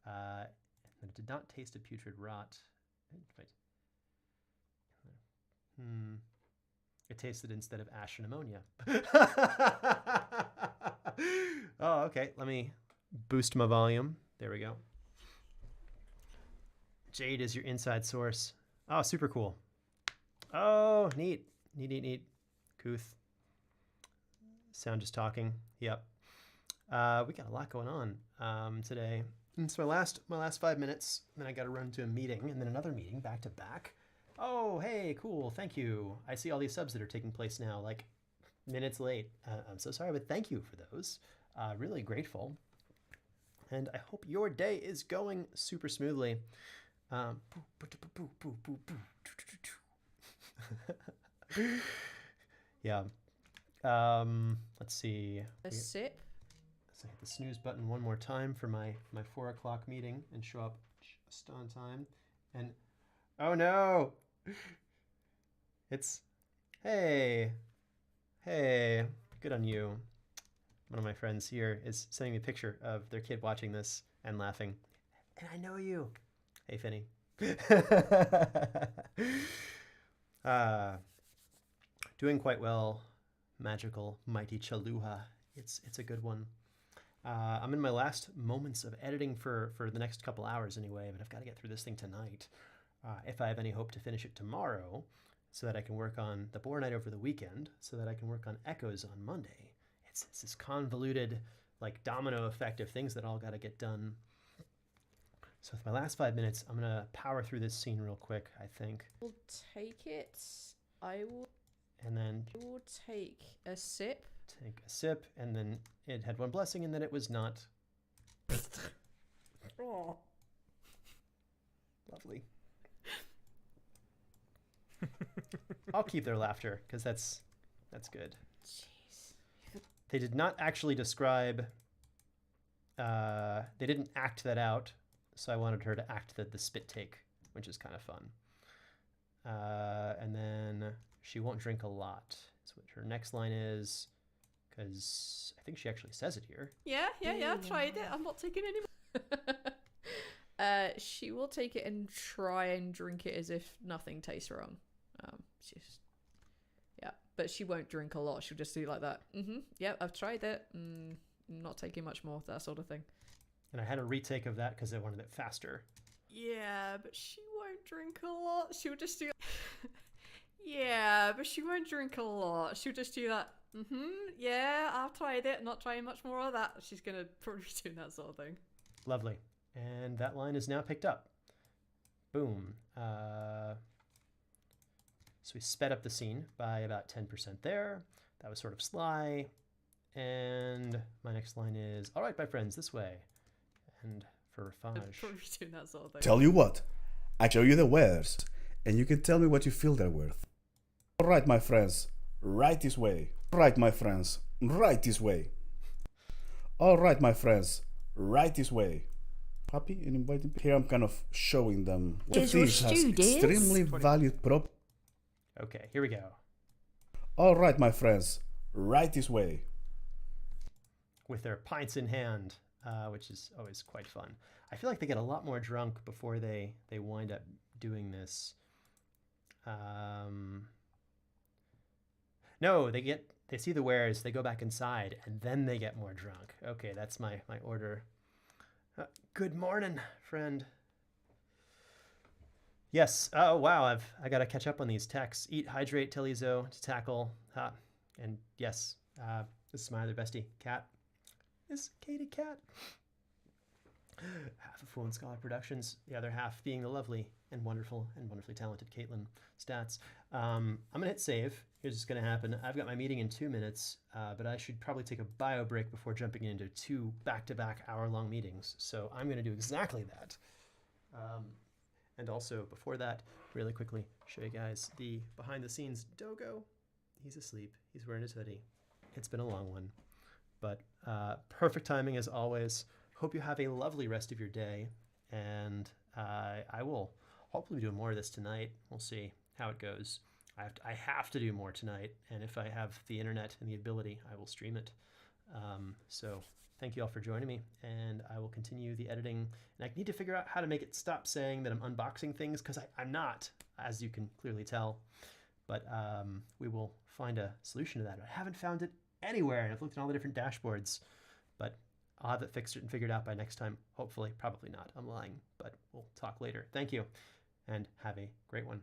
Speaker 1: And it did not taste of putrid rot. Wait. It tasted instead of ash and ammonia. Oh, okay. Let me boost my volume. There we go. Jade is your inside source. Oh, super cool. Oh, neat. Neat. Kuth. Sound just talking. Yep. We got a lot going on today. It's my last 5 minutes. Then I got to run to a meeting and then another meeting back to back. Oh, hey, cool. Thank you. I see all these subs that are taking place now, like minutes late. I'm so sorry, but thank you for those. Really grateful. And I hope your day is going super smoothly. Yeah. Let's see.
Speaker 8: A sip.
Speaker 1: Let's hit the snooze button one more time for my 4 o'clock meeting and show up just on time. And oh no, it's hey, good on you. One of my friends here is sending me a picture of their kid watching this and laughing. And I know you. Hey, Finny. Doing quite well. Magical, mighty Chaluha. It's a good one. I'm in my last moments of editing for the next couple hours anyway, but I've got to get through this thing tonight. If I have any hope to finish it tomorrow, so that I can work on the Boar Night over the weekend, so that I can work on Echoes on Monday. It's this convoluted, like, domino effect of things that all got to get done. So with my last 5 minutes, I'm going to power through this scene real quick, I think.
Speaker 8: We'll take it. I will
Speaker 1: And then
Speaker 8: take a sip.
Speaker 1: take a sip, and then it had one blessing, and then it was not.
Speaker 8: Oh.
Speaker 1: Lovely. I'll keep their laughter, because that's good.
Speaker 8: Jeez.
Speaker 1: They did not actually describe... they didn't act that out, so I wanted her to act the spit take, which is kind of fun. And then she won't drink a lot. That's what her next line is, because I think she actually says it here.
Speaker 4: Yeah, I've tried it. I'm not taking any more.
Speaker 8: She will take it and try and drink it as if nothing tastes wrong. But she won't drink a lot. She'll just do like that. I've tried it. Not taking much more, that sort of thing.
Speaker 1: And I had a retake of that because I wanted it faster.
Speaker 4: Yeah, but she won't drink a lot. She'll just do... Yeah, but she won't drink a lot. She'll just do that. Yeah, I've tried it. Not trying much more of that. She's going to probably be doing that sort of thing.
Speaker 1: Lovely. And that line is now picked up. Boom. So we sped up the scene by about 10% there. That was sort of sly. And my next line is, all right, my friends, this way. And for
Speaker 4: Probably
Speaker 1: Rafaj.
Speaker 4: doing that sort of thing.
Speaker 9: Tell you what, I show you the wares, and you can tell me what you feel they're worth. All right, my friends, right this way. Right, my friends, right this way. All right, my friends, right this way. Happy and inviting. Here I'm kind of showing them.
Speaker 5: Here's your
Speaker 9: These has
Speaker 5: stew, dears.
Speaker 9: extremely valued prop.
Speaker 1: Okay, here we go.
Speaker 9: All right, my friends, right this way.
Speaker 1: With their pints in hand, which is always quite fun. I feel like they get a lot more drunk before they wind up doing this. No, they see the wares, they go back inside, and then they get more drunk. Okay, that's my order. Good morning, friend. Yes. Oh wow, I got to catch up on these texts. Eat, hydrate, Telizo to tackle. And yes, this is my other bestie, Kat. Is Katie Cat. Half of Fool and Scholar Productions, the other half being the lovely and wonderfully talented Caitlin Stats. I'm gonna hit save. Here's what's gonna happen. I've got my meeting in 2 minutes, but I should probably take a bio break before jumping into 2 back-to-back hour-long meetings. So I'm gonna do exactly that. And also before that, really quickly show you guys the behind-the-scenes Dogo. He's asleep. He's wearing his hoodie. It's been a long one. But perfect timing as always. Hope you have a lovely rest of your day. And I will hopefully be doing more of this tonight. We'll see how it goes. I have to do more tonight. And if I have the internet and the ability, I will stream it. So thank you all for joining me. And I will continue the editing. And I need to figure out how to make it stop saying that I'm unboxing things, because I'm not, as you can clearly tell. But we will find a solution to that. I haven't found it anywhere, and I've looked at all the different dashboards, but I'll have it fixed and figured out by next time. Hopefully, probably not. I'm lying, but we'll talk later. Thank you, and have a great one.